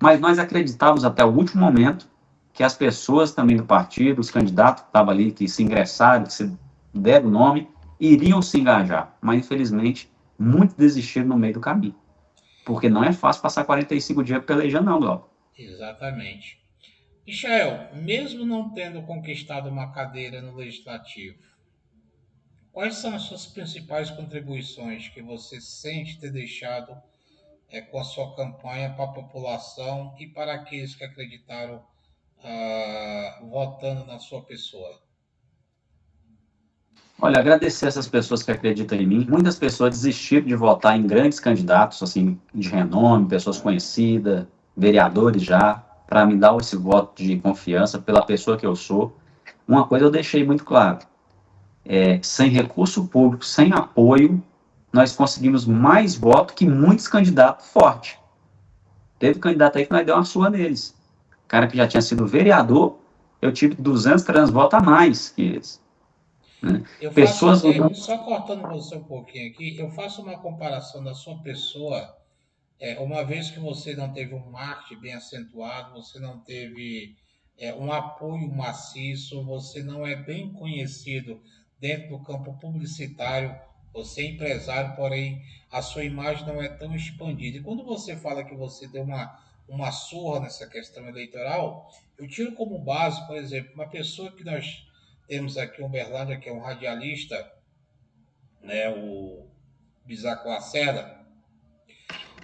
S2: Mas nós acreditávamos até o último momento que as pessoas também do partido, os candidatos que estavam ali, que se ingressaram, que se deram o nome, iriam se engajar. Mas, infelizmente, muitos desistiram no meio do caminho. Porque não é fácil passar 45 dias pelejando, não, Glauco.
S1: Exatamente. Michael, mesmo não tendo conquistado uma cadeira no legislativo, quais são as suas principais contribuições que você sente ter deixado com a sua campanha para a população e para aqueles que acreditaram votando na sua pessoa?
S2: Olha, agradecer essas pessoas que acreditam em mim. Muitas pessoas desistiram de votar em grandes candidatos, assim, de renome, pessoas conhecidas, vereadores já, para me dar esse voto de confiança pela pessoa que eu sou. Uma coisa eu deixei muito claro: sem recurso público, sem apoio, nós conseguimos mais votos que muitos candidatos fortes. Teve candidato aí que nós deu uma surra neles. Cara que já tinha sido vereador, eu tive 200, 300 votos a mais que eles. Né?
S1: Eu faço,
S2: Pessoas do
S1: só cortando você um pouquinho aqui, eu faço uma comparação da sua pessoa, uma vez que você não teve um marketing bem acentuado, você não teve um apoio maciço, você não é bem conhecido dentro do campo publicitário, você é empresário, porém a sua imagem não é tão expandida. E quando você fala que você deu uma surra nessa questão eleitoral, eu tiro como base, por exemplo, uma pessoa que nós temos aqui em Uberlândia, que é um radialista, né, o Bisaco Lacerda,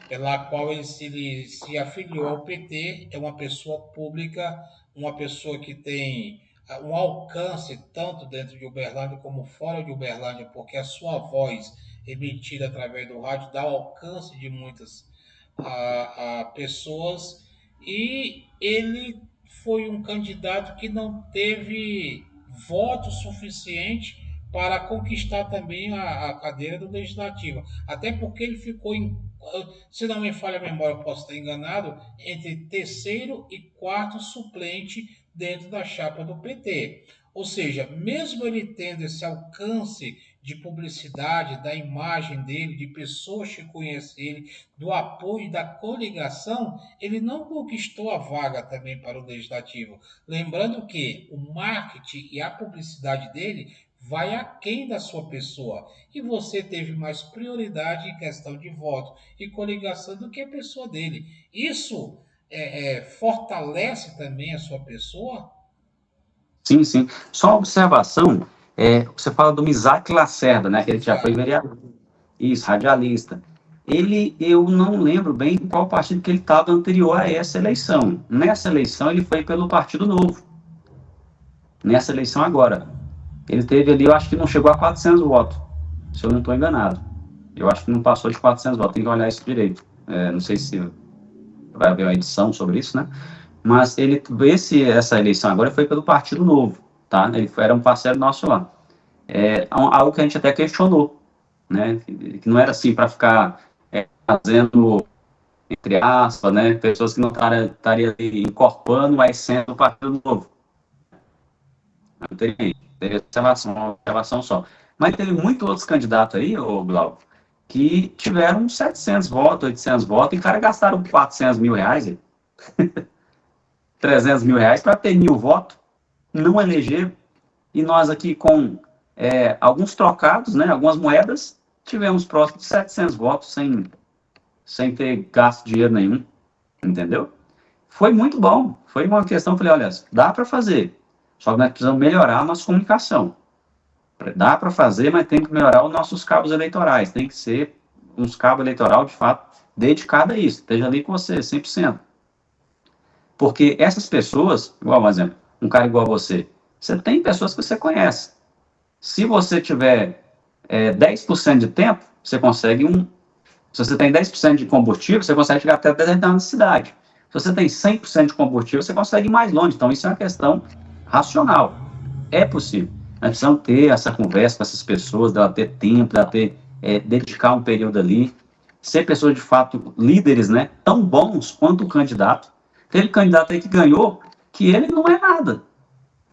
S1: pela qual ele se afiliou ao PT, é uma pessoa pública, uma pessoa que tem um alcance tanto dentro de Uberlândia como fora de Uberlândia, porque a sua voz emitida através do rádio dá alcance de muitas pessoas, e ele foi um candidato que não teve voto suficiente para conquistar também a cadeira do legislativo, até porque ele ficou em, se não me falha a memória, eu posso estar enganado, entre terceiro e quarto suplente dentro da chapa do PT. Ou seja, mesmo ele tendo esse alcance de publicidade, da imagem dele, de pessoas que conhecem ele, do apoio, da coligação, ele não conquistou a vaga também para o legislativo. Lembrando que o marketing e a publicidade dele vai aquém da sua pessoa. E você teve mais prioridade em questão de voto e coligação do que a pessoa dele. Isso fortalece também a sua pessoa?
S2: Sim, sim. Só uma observação, você fala do Isaac Lacerda, né, que ele já foi
S1: Exato.
S2: vereador. Isso, radialista. Ele, eu não lembro bem qual partido que ele estava anterior a essa eleição. Nessa eleição, ele foi pelo Partido Novo. Nessa eleição agora. Ele teve ali, eu acho que não chegou a 400 votos, se eu não estou enganado. Eu acho que não passou de 400 votos, tem que olhar isso direito. Não sei se vai haver uma edição sobre isso, né? Mas essa eleição agora foi pelo Partido Novo, tá? Era um parceiro nosso lá. Algo que a gente até questionou, né? Que não era assim para ficar fazendo, entre aspas, né? Pessoas que não estariam incorporando a essência do Partido Novo. Não teria observação só. Mas teve muitos outros candidatos aí, ô Glauco, que tiveram 700 votos, 800 votos, e o cara gastaram 400 mil reais, 300 mil reais para ter 1.000 votos, não elegeram. E nós aqui com alguns trocados, né, algumas moedas, tivemos próximo de 700 votos sem ter gasto dinheiro nenhum, entendeu? Foi muito bom, foi uma questão, falei, olha, dá para fazer, só que nós precisamos melhorar a nossa comunicação. Dá para fazer, mas tem que melhorar os nossos cabos eleitorais, tem que ser uns cabos eleitoral, de fato, dedicado a isso, esteja ali com você, 100%. Porque essas pessoas, igual, por exemplo, um cara igual a você tem pessoas que você conhece. Se você tiver 10% de tempo, você consegue se você tem 10% de combustível, você consegue chegar até determinada cidade. Se você tem 100% de combustível, você consegue ir mais longe. Então, isso é uma questão racional. É possível. Nós precisamos ter essa conversa com essas pessoas, dela ter tempo, dela dedicar um período ali, ser pessoas de fato líderes, né, tão bons quanto o candidato. Aquele candidato aí que ganhou, que ele não é nada.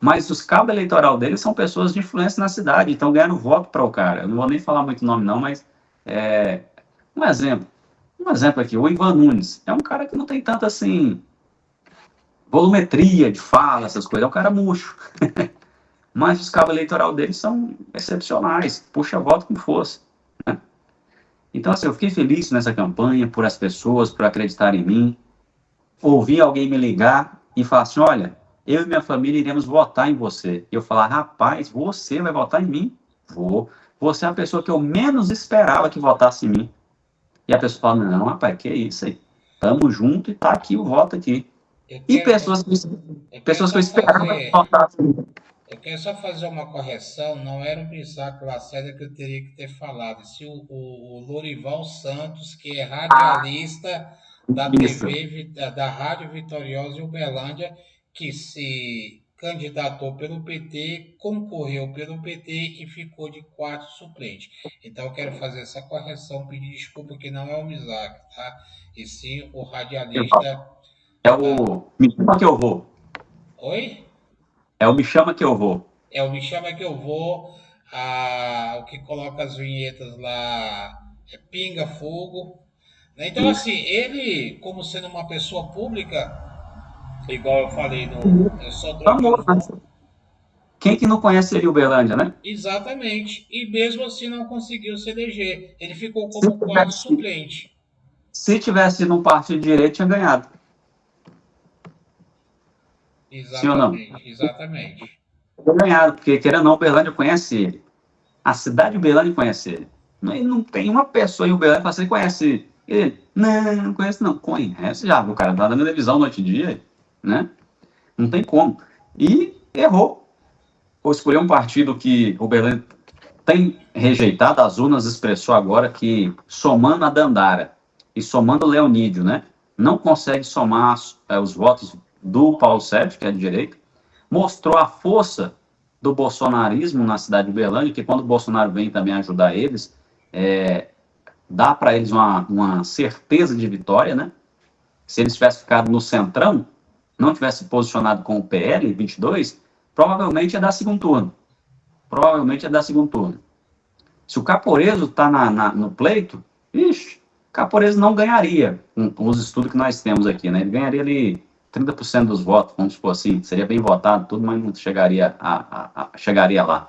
S2: Mas os cabos eleitorais dele são pessoas de influência na cidade, então ganhando voto para o cara. Eu não vou nem falar muito nome não, mas um exemplo aqui, o Ivan Nunes, é um cara que não tem tanta, assim, volumetria de fala, essas coisas, é um cara murcho. Mas os cabos eleitorais dele são excepcionais, puxa voto com força, né? Então, assim, eu fiquei feliz nessa campanha, por as pessoas, por acreditarem em mim. Ouvi alguém me ligar e falar assim, olha, eu e minha família iremos votar em você. E eu falar, rapaz, você vai votar em mim? Vou. Você é a pessoa que eu menos esperava que votasse em mim. E a pessoa fala, não, rapaz, que isso aí? Tamo junto e tá aqui o voto aqui. E pessoas que eu esperava que votassem.
S1: Eu quero só fazer uma correção, não era o Priscila Lacerda que eu teria que ter falado, se o Lorival Santos, que é radialista da
S2: Isso.
S1: TV, da Rádio Vitoriosa em Uberlândia, que se candidatou pelo PT, concorreu pelo PT e ficou de quarto suplente. Então eu quero fazer essa correção, pedir desculpa que não é o Misak, tá? E sim o radialista.
S2: Me chama que eu vou.
S1: Oi?
S2: Me chama que eu vou.
S1: O Me Chama Que Eu Vou, o que coloca as vinhetas lá é Pinga Fogo. Né? Então,
S2: Isso.
S1: assim, ele, como sendo uma pessoa pública, igual eu falei, só trocando.
S2: Quem que não conhece ele, Uberlândia, né?
S1: Exatamente. E mesmo assim não conseguiu se eleger. Ele ficou como quarto suplente.
S2: Se tivesse num partido de direito, tinha ganhado.
S1: Exatamente,
S2: sim ou não?
S1: Exatamente.
S2: Ganhado, porque querendo ou não, Uberlândia conhece ele. A cidade de Uberlândia conhece ele. Não tem uma pessoa em Uberlândia que fala, você conhece ele? Não conhece não. Conhece já, o cara tá na televisão noite e dia, né? Não tem como. E errou. Ou escolheu um partido que o Uberlândia tem rejeitado, as urnas expressou agora que, somando a Dandara e somando o Leonídio, né? Não consegue somar os votos do Paulo Sérgio, que é de direita, mostrou a força do bolsonarismo na cidade de Uberlândia, que quando o Bolsonaro vem também ajudar eles, dá para eles uma certeza de vitória, né? Se eles tivessem ficado no centrão, não tivesse posicionado com o PL 22, provavelmente ia dar segundo turno. Se o Caporeso está no pleito, Caporeso não ganharia, com os estudos que nós temos aqui, né? Ele ganharia ali 30% dos votos, vamos supor assim, seria bem votado, tudo, mas não chegaria lá.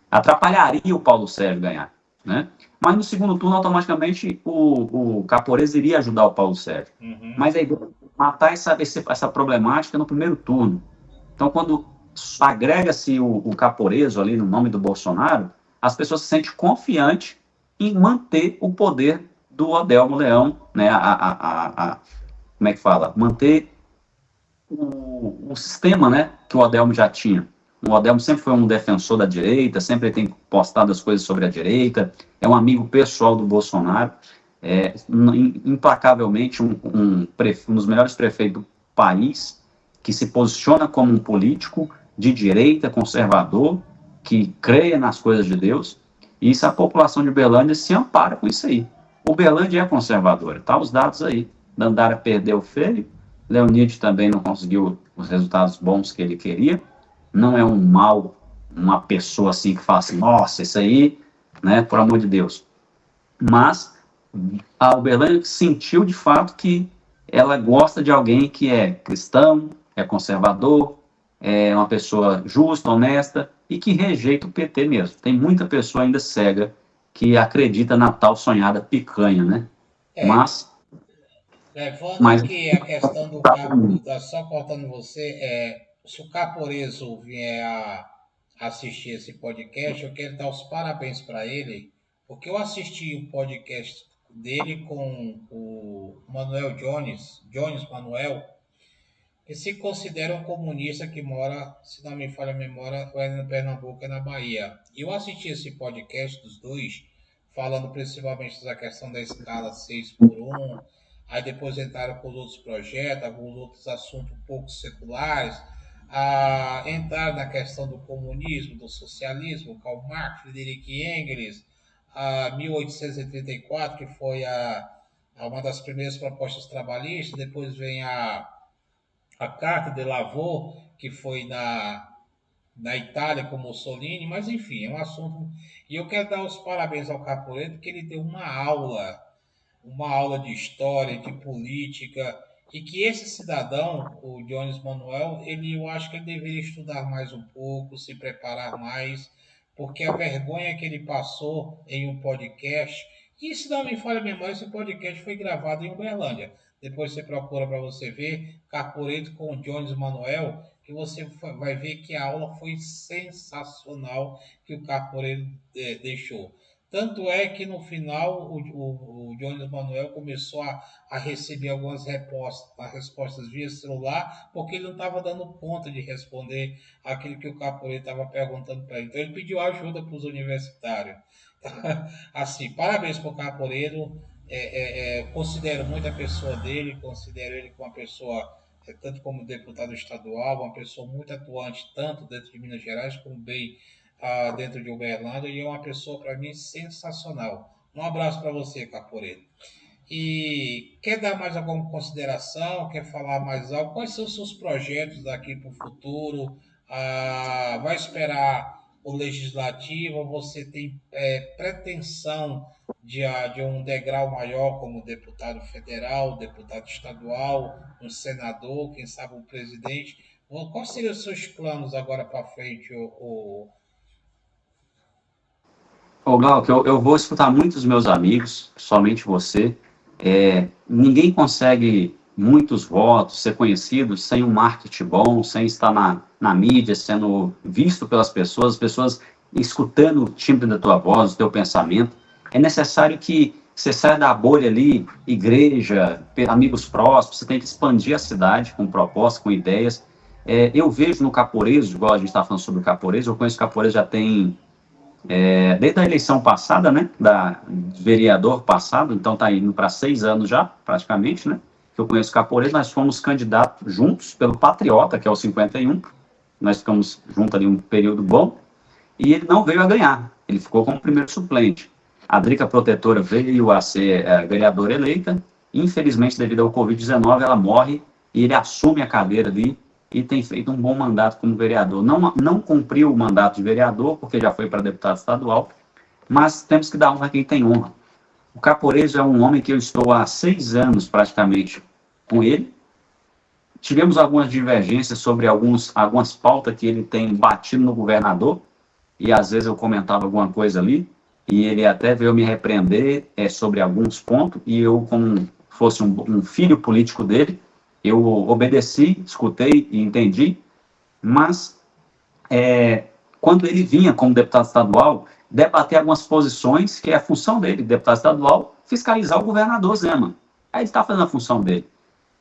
S2: Atrapalharia o Paulo Sérgio ganhar, né? Mas no segundo turno, automaticamente, o Caporeso iria ajudar o Paulo Sérgio.
S1: Uhum.
S2: Mas a ideia é matar essa problemática no primeiro turno. Então, quando agrega-se o Caporeso ali no nome do Bolsonaro, as pessoas se sentem confiantes em manter o poder do Adelmo Leão, né? Como é que fala? Manter o sistema, né, que o Adelmo já tinha. O Adelmo sempre foi um defensor da direita, sempre tem postado as coisas sobre a direita, é um amigo pessoal do Bolsonaro, implacavelmente um dos melhores prefeitos do país, que se posiciona como um político de direita, conservador, que creia nas coisas de Deus, e isso a população de Uberlândia se ampara com isso aí. Uberlândia é conservadora, tá os dados aí. Dandara perdeu feio, Leonídio também não conseguiu os resultados bons que ele queria, não é uma pessoa assim que fala assim, nossa, isso aí, né, por amor de Deus. mas a Uberlândia sentiu de fato que ela gosta de alguém que é cristão, é conservador, é uma pessoa justa, honesta e que rejeita o PT mesmo. Tem muita pessoa ainda cega que acredita na tal sonhada picanha, né?
S1: É,
S2: Mas,
S1: levando
S2: mas
S1: aqui a questão do Capo, só cortando você, se o Caporeso vier a assistir esse podcast, eu quero dar os parabéns para ele, porque eu assisti o podcast dele com o Manuel Jones, Jones Manuel, que se considera um comunista que mora, se não me falha a memória, ou é no Pernambuco, é na Bahia. E eu assisti esse podcast dos dois, falando principalmente da questão da escala 6x1, aí depois entraram com outros projetos, alguns outros assuntos um pouco seculares, entrar na questão do comunismo, do socialismo, Karl Marx, Friedrich Engels, a 1834, que foi uma das primeiras propostas trabalhistas, depois vem a Carta de Lavaux, que foi na Itália com Mussolini, mas enfim, é um assunto. E eu quero dar os parabéns ao Capoeira, porque ele deu uma aula de história, de política, e que esse cidadão, o Jones Manuel, eu acho que ele deveria estudar mais um pouco, se preparar mais, porque a vergonha que ele passou em um podcast, e se não me falha a memória, esse podcast foi gravado em Uberlândia. Depois você procura para você ver Caporeto com o Jones Manuel, que você vai ver que a aula foi sensacional que o Caporeto deixou. Tanto é que no final o Jones Manuel começou a receber algumas respostas via celular, porque ele não estava dando conta de responder aquilo que o Capoeira estava perguntando para ele. Então ele pediu ajuda para os universitários. Assim, parabéns para o Capoeiro. Considero muito a pessoa dele, considero ele como uma pessoa, tanto como deputado estadual, uma pessoa muito atuante, tanto dentro de Minas Gerais como bem dentro de Uberlândia, e é uma pessoa para mim sensacional. Um abraço para você, Caporeiro. E quer dar mais alguma consideração? Quer falar mais algo? Quais são os seus projetos daqui para o futuro? Vai esperar o legislativo? Você tem pretensão de um degrau maior como deputado federal, deputado estadual, um senador, quem sabe um presidente? Quais seriam os seus planos agora para frente,
S2: ô Glauco, eu vou escutar muitos meus amigos, somente você. Ninguém consegue muitos votos, ser conhecido sem um marketing bom, sem estar na mídia, sendo visto pelas pessoas, as pessoas escutando o timbre da tua voz, o teu pensamento. É necessário que você saia da bolha ali, igreja, amigos próximos, você tem que expandir a cidade com propostas, com ideias. Eu vejo no Caporeso, igual a gente está falando sobre o Caporeso, eu conheço o Caporeso já tem desde a eleição passada, né, da vereador passado, então está indo para 6 anos já, praticamente, né, que eu conheço o Caporeiro, nós fomos candidatos juntos pelo Patriota, que é o 51, nós ficamos juntos ali um período bom, e ele não veio a ganhar, ele ficou como primeiro suplente. A Drica Protetora veio a ser vereadora eleita, infelizmente, devido ao Covid-19, ela morre, e ele assume a cadeira ali, e tem feito um bom mandato como vereador. Não cumpriu o mandato de vereador, porque já foi para deputado estadual, mas temos que dar honra a quem tem honra. O Caporeso é um homem que eu estou há 6 anos praticamente com ele. Tivemos algumas divergências sobre algumas pautas que ele tem batido no governador, e às vezes eu comentava alguma coisa ali, e ele até veio me repreender sobre alguns pontos, e eu, como fosse um filho político dele, eu obedeci, escutei e entendi, mas quando ele vinha como deputado estadual, debater algumas posições, que é a função dele, deputado estadual, fiscalizar o governador Zema. Aí ele está fazendo a função dele.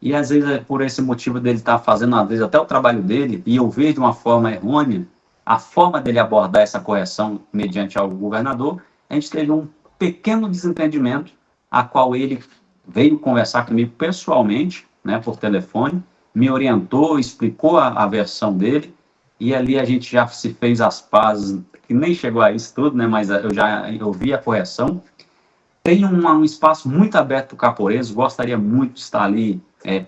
S2: E às vezes, por esse motivo dele estar fazendo, às vezes, até o trabalho dele, e eu vejo de uma forma errônea, a forma dele abordar essa correção mediante ao governador, a gente teve um pequeno desentendimento, a qual ele veio conversar comigo pessoalmente, né, por telefone, me orientou, explicou a versão dele, e ali a gente já se fez as pazes, que nem chegou a isso tudo, né, mas eu vi a correção. Tem um espaço muito aberto para o Caporeso, gostaria muito de estar ali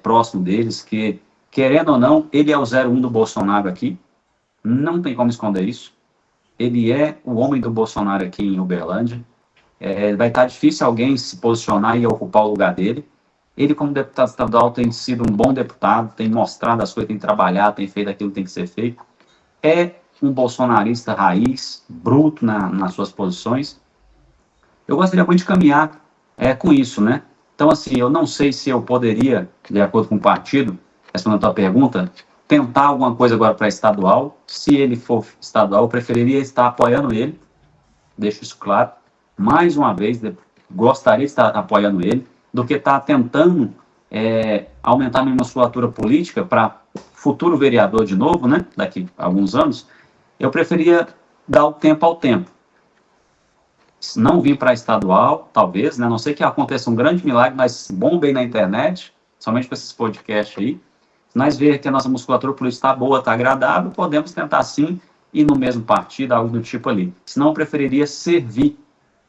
S2: próximo deles, que, querendo ou não, ele é o 01 do Bolsonaro aqui, não tem como esconder isso. Ele é o homem do Bolsonaro aqui em Uberlândia. vai estar difícil alguém se posicionar e ocupar o lugar dele. Ele, como deputado estadual, tem sido um bom deputado, tem mostrado as coisas, tem trabalhado, tem feito aquilo que tem que ser feito. É um bolsonarista raiz, bruto nas suas posições. Eu gostaria muito de caminhar com isso, né? Então, assim, eu não sei se eu poderia, de acordo com o partido, respondendo a tua pergunta, tentar alguma coisa agora para estadual. Se ele for estadual, eu preferiria estar apoiando ele, deixo isso claro. Mais uma vez, gostaria de estar apoiando ele, do que estar tentando aumentar minha musculatura política para futuro vereador de novo, né? Daqui a alguns anos. Eu preferia dar o tempo ao tempo. Se não vir para estadual, talvez, né? A não sei que aconteça um grande milagre, mas bombem na internet, somente com esses podcasts aí. Se nós ver que a nossa musculatura política está boa, está agradável, podemos tentar sim ir no mesmo partido, algo do tipo ali. Senão eu preferiria servir,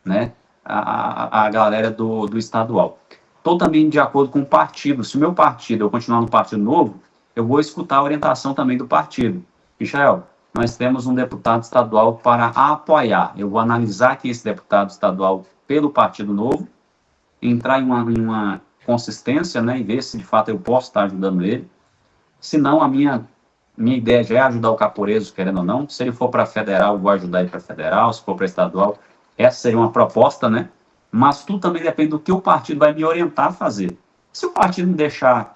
S2: né, a galera do estadual. Estou também de acordo com o partido. Se o meu partido, eu continuar no Partido Novo, eu vou escutar a orientação também do partido. Michel, nós temos um deputado estadual para apoiar. Eu vou analisar aqui esse deputado estadual pelo Partido Novo, entrar em uma consistência, né, e ver se de fato eu posso estar ajudando ele. Se não, a minha ideia já é ajudar o Caporeso, querendo ou não. Se ele for para federal, eu vou ajudar ele para federal. Se for para estadual, essa seria uma proposta, né? Mas tudo também depende do que o partido vai me orientar a fazer. Se o partido me deixar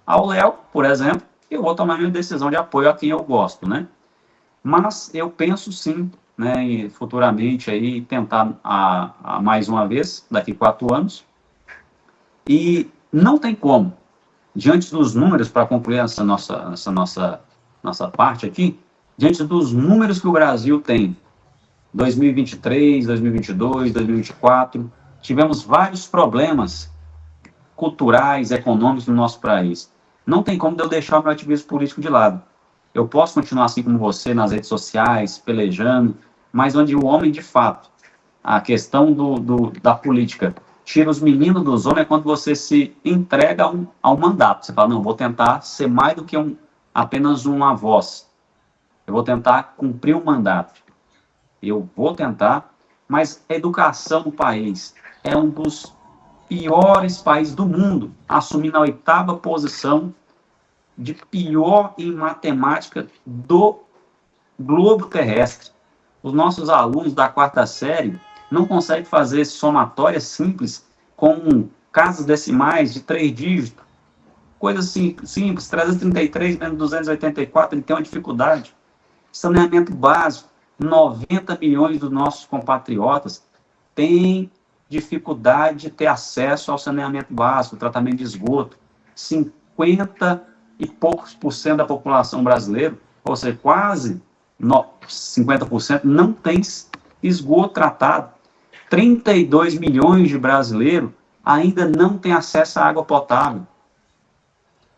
S2: ao Léo, por exemplo, eu vou tomar minha decisão de apoio a quem eu gosto, né? Mas eu penso sim, né, futuramente aí tentar a mais uma vez, daqui 4 anos. E não tem como, diante dos números, para concluir essa nossa parte aqui, diante dos números que o Brasil tem, 2023, 2022, 2024, tivemos vários problemas culturais, econômicos no nosso país. Não tem como eu deixar o meu ativismo político de lado. Eu posso continuar assim como você, nas redes sociais, pelejando, mas onde o homem, de fato, a questão da política, tira os meninos dos homens é quando você se entrega ao mandato. Você fala, não, vou tentar ser mais do que apenas uma voz. Eu vou tentar cumprir um mandato. Eu vou tentar, mas a educação no país é um dos piores países do mundo, assumindo a 8ª posição de pior em matemática do globo terrestre. Os nossos alunos da 4ª série não conseguem fazer somatória simples com casas decimais de 3 dígitos. Coisa assim, simples, 333 menos 284, ele tem uma dificuldade. Saneamento básico, 90 milhões dos nossos compatriotas têm dificuldade de ter acesso ao saneamento básico, tratamento de esgoto. 50 e poucos por cento da população brasileira, ou seja, quase 50%, não tem esgoto tratado. 32 milhões de brasileiros ainda não têm acesso à água potável.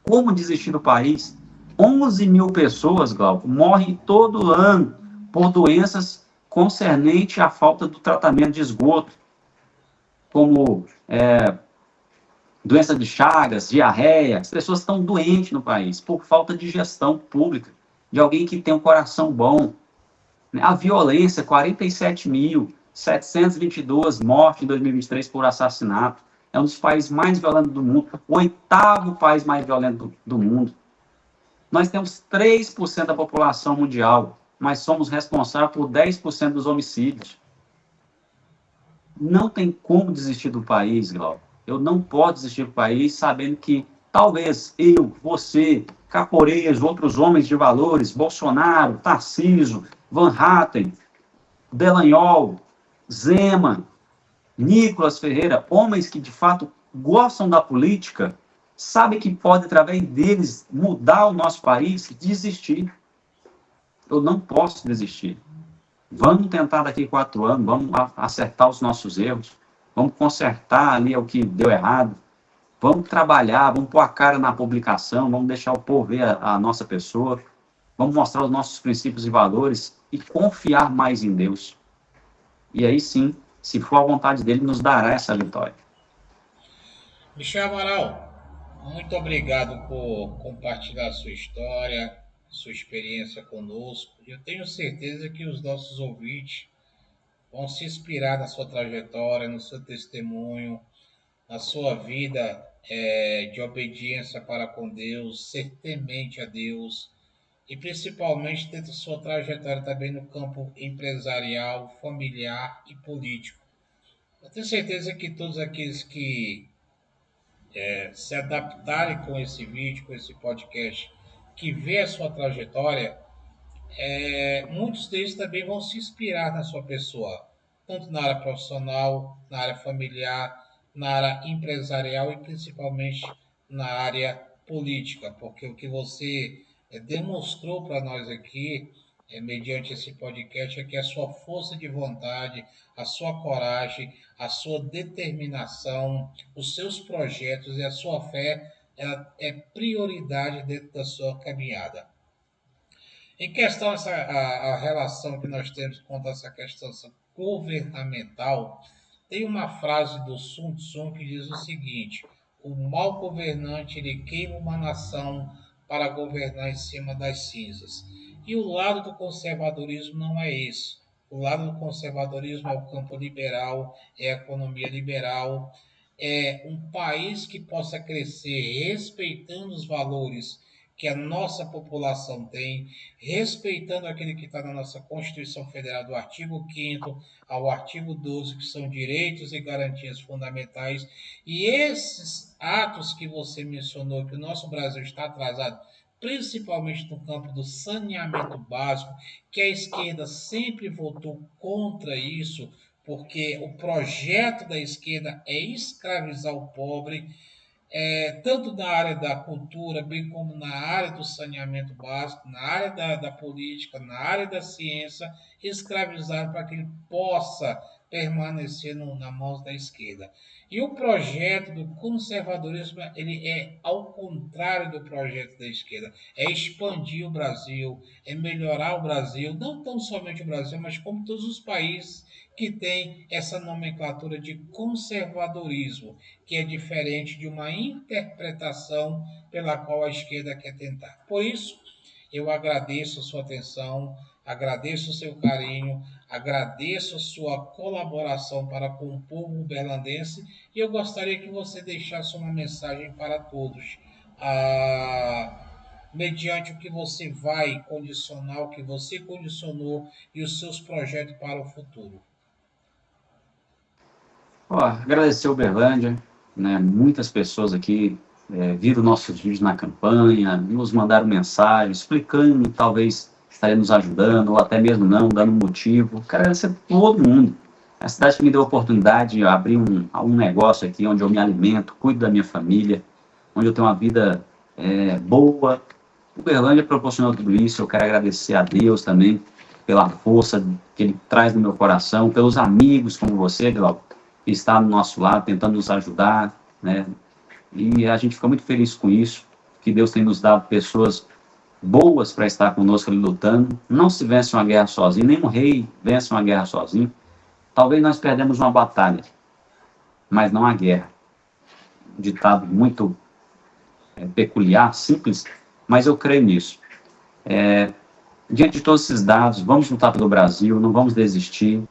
S2: Como desistir do país? 11 mil pessoas, Glauco, morrem todo ano por doenças concernentes à falta do tratamento de esgoto, como doença de Chagas, diarreia. As pessoas estão doentes no país por falta de gestão pública, de alguém que tem um coração bom. A violência, 47.722 mortes em 2023 por assassinato. É um dos países mais violentos do mundo, o 8º país mais violento do mundo. Nós temos 3% da população mundial, mas somos responsáveis por 10% dos homicídios. Não tem como desistir do país, Glauco. Eu não posso desistir do país sabendo que talvez eu, você, Caporeis, outros homens de valores, Bolsonaro, Tarcísio, Van Hatten, Delanhol, Zema, Nicolas Ferreira, homens que de fato gostam da política, sabem que pode, através deles, mudar o nosso país, desistir. Eu não posso desistir. Vamos tentar daqui 4 anos, vamos acertar os nossos erros, vamos consertar ali o que deu errado, vamos trabalhar, vamos pôr a cara na publicação, vamos deixar o povo ver a nossa pessoa, vamos mostrar os nossos princípios e valores e confiar mais em Deus. E aí sim, se for a vontade dele, nos dará essa vitória.
S1: Michel Amaral, muito obrigado por compartilhar sua história, sua experiência conosco. Eu tenho certeza que os nossos ouvintes vão se inspirar na sua trajetória, no seu testemunho, na sua vida de obediência para com Deus, ser temente a Deus e principalmente dentro da sua trajetória também no campo empresarial, familiar e político. Eu tenho certeza que todos aqueles que se adaptarem com esse vídeo, com esse podcast, que vê a sua trajetória, muitos deles também vão se inspirar na sua pessoa, tanto na área profissional, na área familiar, na área empresarial e principalmente na área política, porque o que você demonstrou para nós aqui, mediante esse podcast, é que a sua força de vontade, a sua coragem, a sua determinação, os seus projetos e a sua fé ela é prioridade dentro da sua caminhada. Em questão a relação que nós temos quanto a essa questão governamental, tem uma frase do Sun Tzu que diz o seguinte: o mau governante ele queima uma nação para governar em cima das cinzas. E o lado do conservadorismo não é esse. O lado do conservadorismo é o campo liberal, é a economia liberal, é um país que possa crescer respeitando os valores que a nossa população tem, respeitando aquele que está na nossa Constituição Federal, do artigo 5º ao artigo 12, que são direitos e garantias fundamentais. E esses atos que você mencionou, que o nosso Brasil está atrasado, principalmente no campo do saneamento básico, que a esquerda sempre votou contra isso, porque o projeto da esquerda é escravizar o pobre, tanto na área da cultura, bem como na área do saneamento básico, na área da política, na área da ciência, escravizar para que ele possa permanecer na mão da esquerda. E o projeto do conservadorismo, ele é ao contrário do projeto da esquerda. É expandir o Brasil, é melhorar o Brasil, não tão somente o Brasil, mas como todos os países que têm essa nomenclatura de conservadorismo, que é diferente de uma interpretação pela qual a esquerda quer tentar. Por isso, eu agradeço a sua atenção, agradeço o seu carinho, agradeço a sua colaboração para com o povo berlandense e eu gostaria que você deixasse uma mensagem para todos, mediante o que você vai condicionar, o que você condicionou e os seus projetos para o futuro.
S2: Agradecer a Uberlândia, né? Muitas pessoas aqui viram nossos vídeos na campanha, nos mandaram mensagem explicando, talvez estaria nos ajudando, ou até mesmo não, dando motivo. Quero agradecer a todo mundo. A cidade que me deu a oportunidade de abrir um negócio aqui, onde eu me alimento, cuido da minha família, onde eu tenho uma vida boa. Uberlândia proporcionou tudo isso. Eu quero agradecer a Deus também pela força que Ele traz no meu coração, pelos amigos como você, Glauco, que está do nosso lado, tentando nos ajudar, né? E a gente fica muito feliz com isso, que Deus tem nos dado pessoas boas para estar conosco ali lutando. Não se vence uma guerra sozinho, nenhum rei vence uma guerra sozinho. Talvez nós perdemos uma batalha, mas não a guerra. Um ditado muito peculiar, simples, mas eu creio nisso. Diante de todos esses dados, vamos lutar pelo Brasil, não vamos desistir.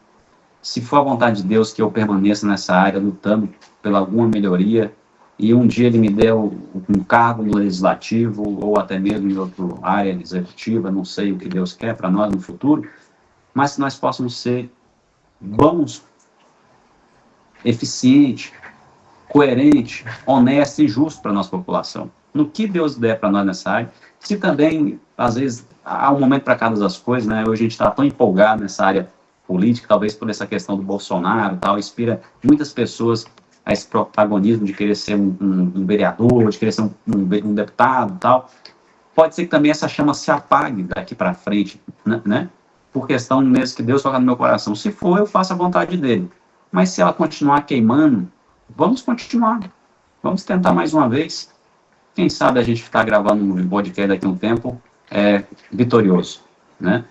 S2: Se for a vontade de Deus que eu permaneça nessa área, lutando pela alguma melhoria, e um dia Ele me deu um cargo no legislativo, ou até mesmo em outra área executiva, não sei o que Deus quer para nós no futuro, mas que nós possamos ser bons, eficientes, coerentes, honestos e justos para a nossa população. No que Deus der para nós nessa área, se também, às vezes, há um momento para cada das coisas, né? Hoje a gente está tão empolgado nessa área política, talvez por essa questão do Bolsonaro, tal, inspira muitas pessoas a esse protagonismo de querer ser um vereador, de querer ser um deputado, tal. Pode ser que também essa chama se apague daqui para frente, né? Por questão mesmo que Deus toca no meu coração. Se for, eu faço a vontade dele. Mas se ela continuar queimando, vamos continuar. Vamos tentar mais uma vez. Quem sabe a gente está gravando um podcast daqui a um tempo vitorioso, né?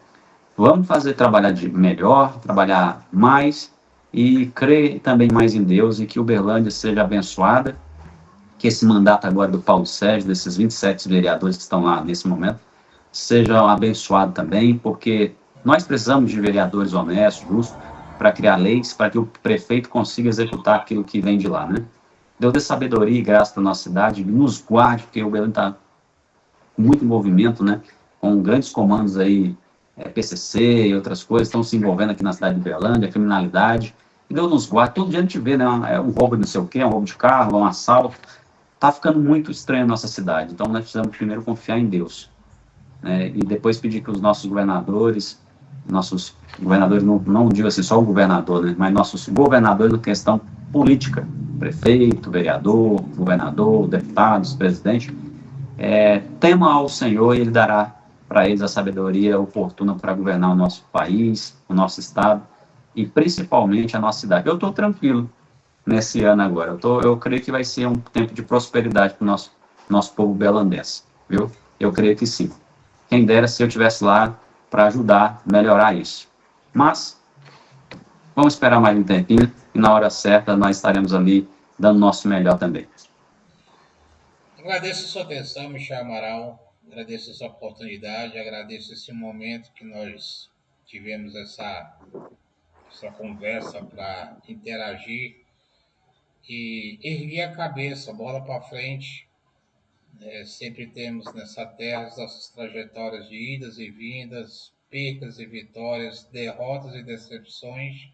S2: Vamos trabalhar melhor, trabalhar mais e crer também mais em Deus e que Uberlândia seja abençoada, que esse mandato agora do Paulo Sérgio, desses 27 vereadores que estão lá nesse momento, seja abençoado também, porque nós precisamos de vereadores honestos, justos, para criar leis, para que o prefeito consiga executar aquilo que vem de lá, né? Deus dê sabedoria e graça para nossa cidade, nos guarde, porque o Belém está com muito movimento, né? Com grandes comandos aí, PCC e outras coisas, estão se envolvendo aqui na cidade de Berlândia, criminalidade. E Deus nos guarde, todo dia a gente vê, né? É um roubo de não sei o quê, um roubo de carro, um assalto. Está ficando muito estranho a nossa cidade. Então nós precisamos primeiro confiar em Deus, né? E depois pedir que os nossos governadores, não digo assim só o governador, né? Mas nossos governadores na questão política, prefeito, vereador, governador, deputados, presidente, tema ao Senhor e Ele dará para eles a sabedoria oportuna para governar o nosso país, o nosso estado e principalmente a nossa cidade. Eu estou tranquilo nesse ano agora. Eu creio que vai ser um tempo de prosperidade para o nosso povo belandense, viu? Eu creio que sim. Quem dera se eu estivesse lá para ajudar a melhorar isso. Mas vamos esperar mais um tempinho e na hora certa nós estaremos ali dando o nosso melhor também.
S1: Agradeço a sua atenção, Michel Amaral. Agradeço essa oportunidade, agradeço esse momento que nós tivemos essa conversa para interagir e erguer a cabeça, bola para frente. Sempre temos nessa terra as nossas trajetórias de idas e vindas, percas e vitórias, derrotas e decepções,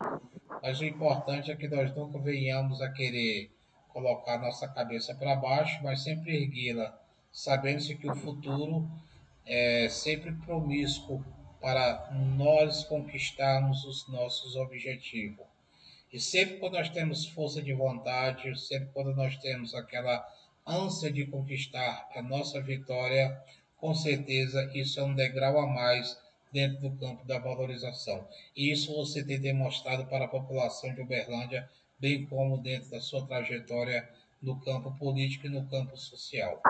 S1: mas o importante é que nós nunca venhamos a querer colocar nossa cabeça para baixo, mas sempre erguê-la, sabendo-se que o futuro é sempre promíscuo para nós conquistarmos os nossos objetivos. E sempre quando nós temos força de vontade, sempre quando nós temos aquela ânsia de conquistar a nossa vitória, com certeza isso é um degrau a mais dentro do campo da valorização. E isso você tem demonstrado para a população de Uberlândia, bem como dentro da sua trajetória no campo político e no campo social.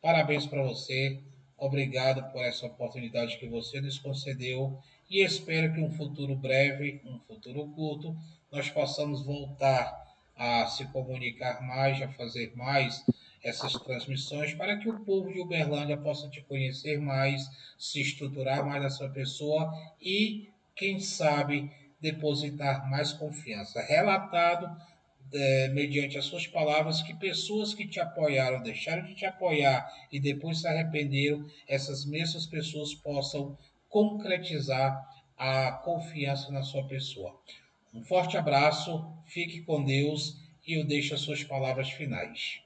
S1: Parabéns para você, obrigado por essa oportunidade que você nos concedeu e espero que um futuro breve, um futuro curto, nós possamos voltar a se comunicar mais, a fazer mais essas transmissões para que o povo de Uberlândia possa te conhecer mais, se estruturar mais a sua pessoa e, quem sabe, depositar mais confiança. Relatado, mediante as suas palavras, que pessoas que te apoiaram, deixaram de te apoiar e depois se arrependeram, essas mesmas pessoas possam concretizar a confiança na sua pessoa. Um forte abraço, fique com Deus e eu deixo as suas palavras finais.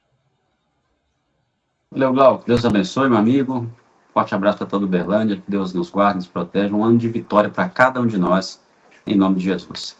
S2: Valeu, Glauco. Deus abençoe, meu amigo. Forte abraço para todo Uberlândia. Que Deus nos guarde, nos proteja. Um ano de vitória para cada um de nós. Em nome de Jesus.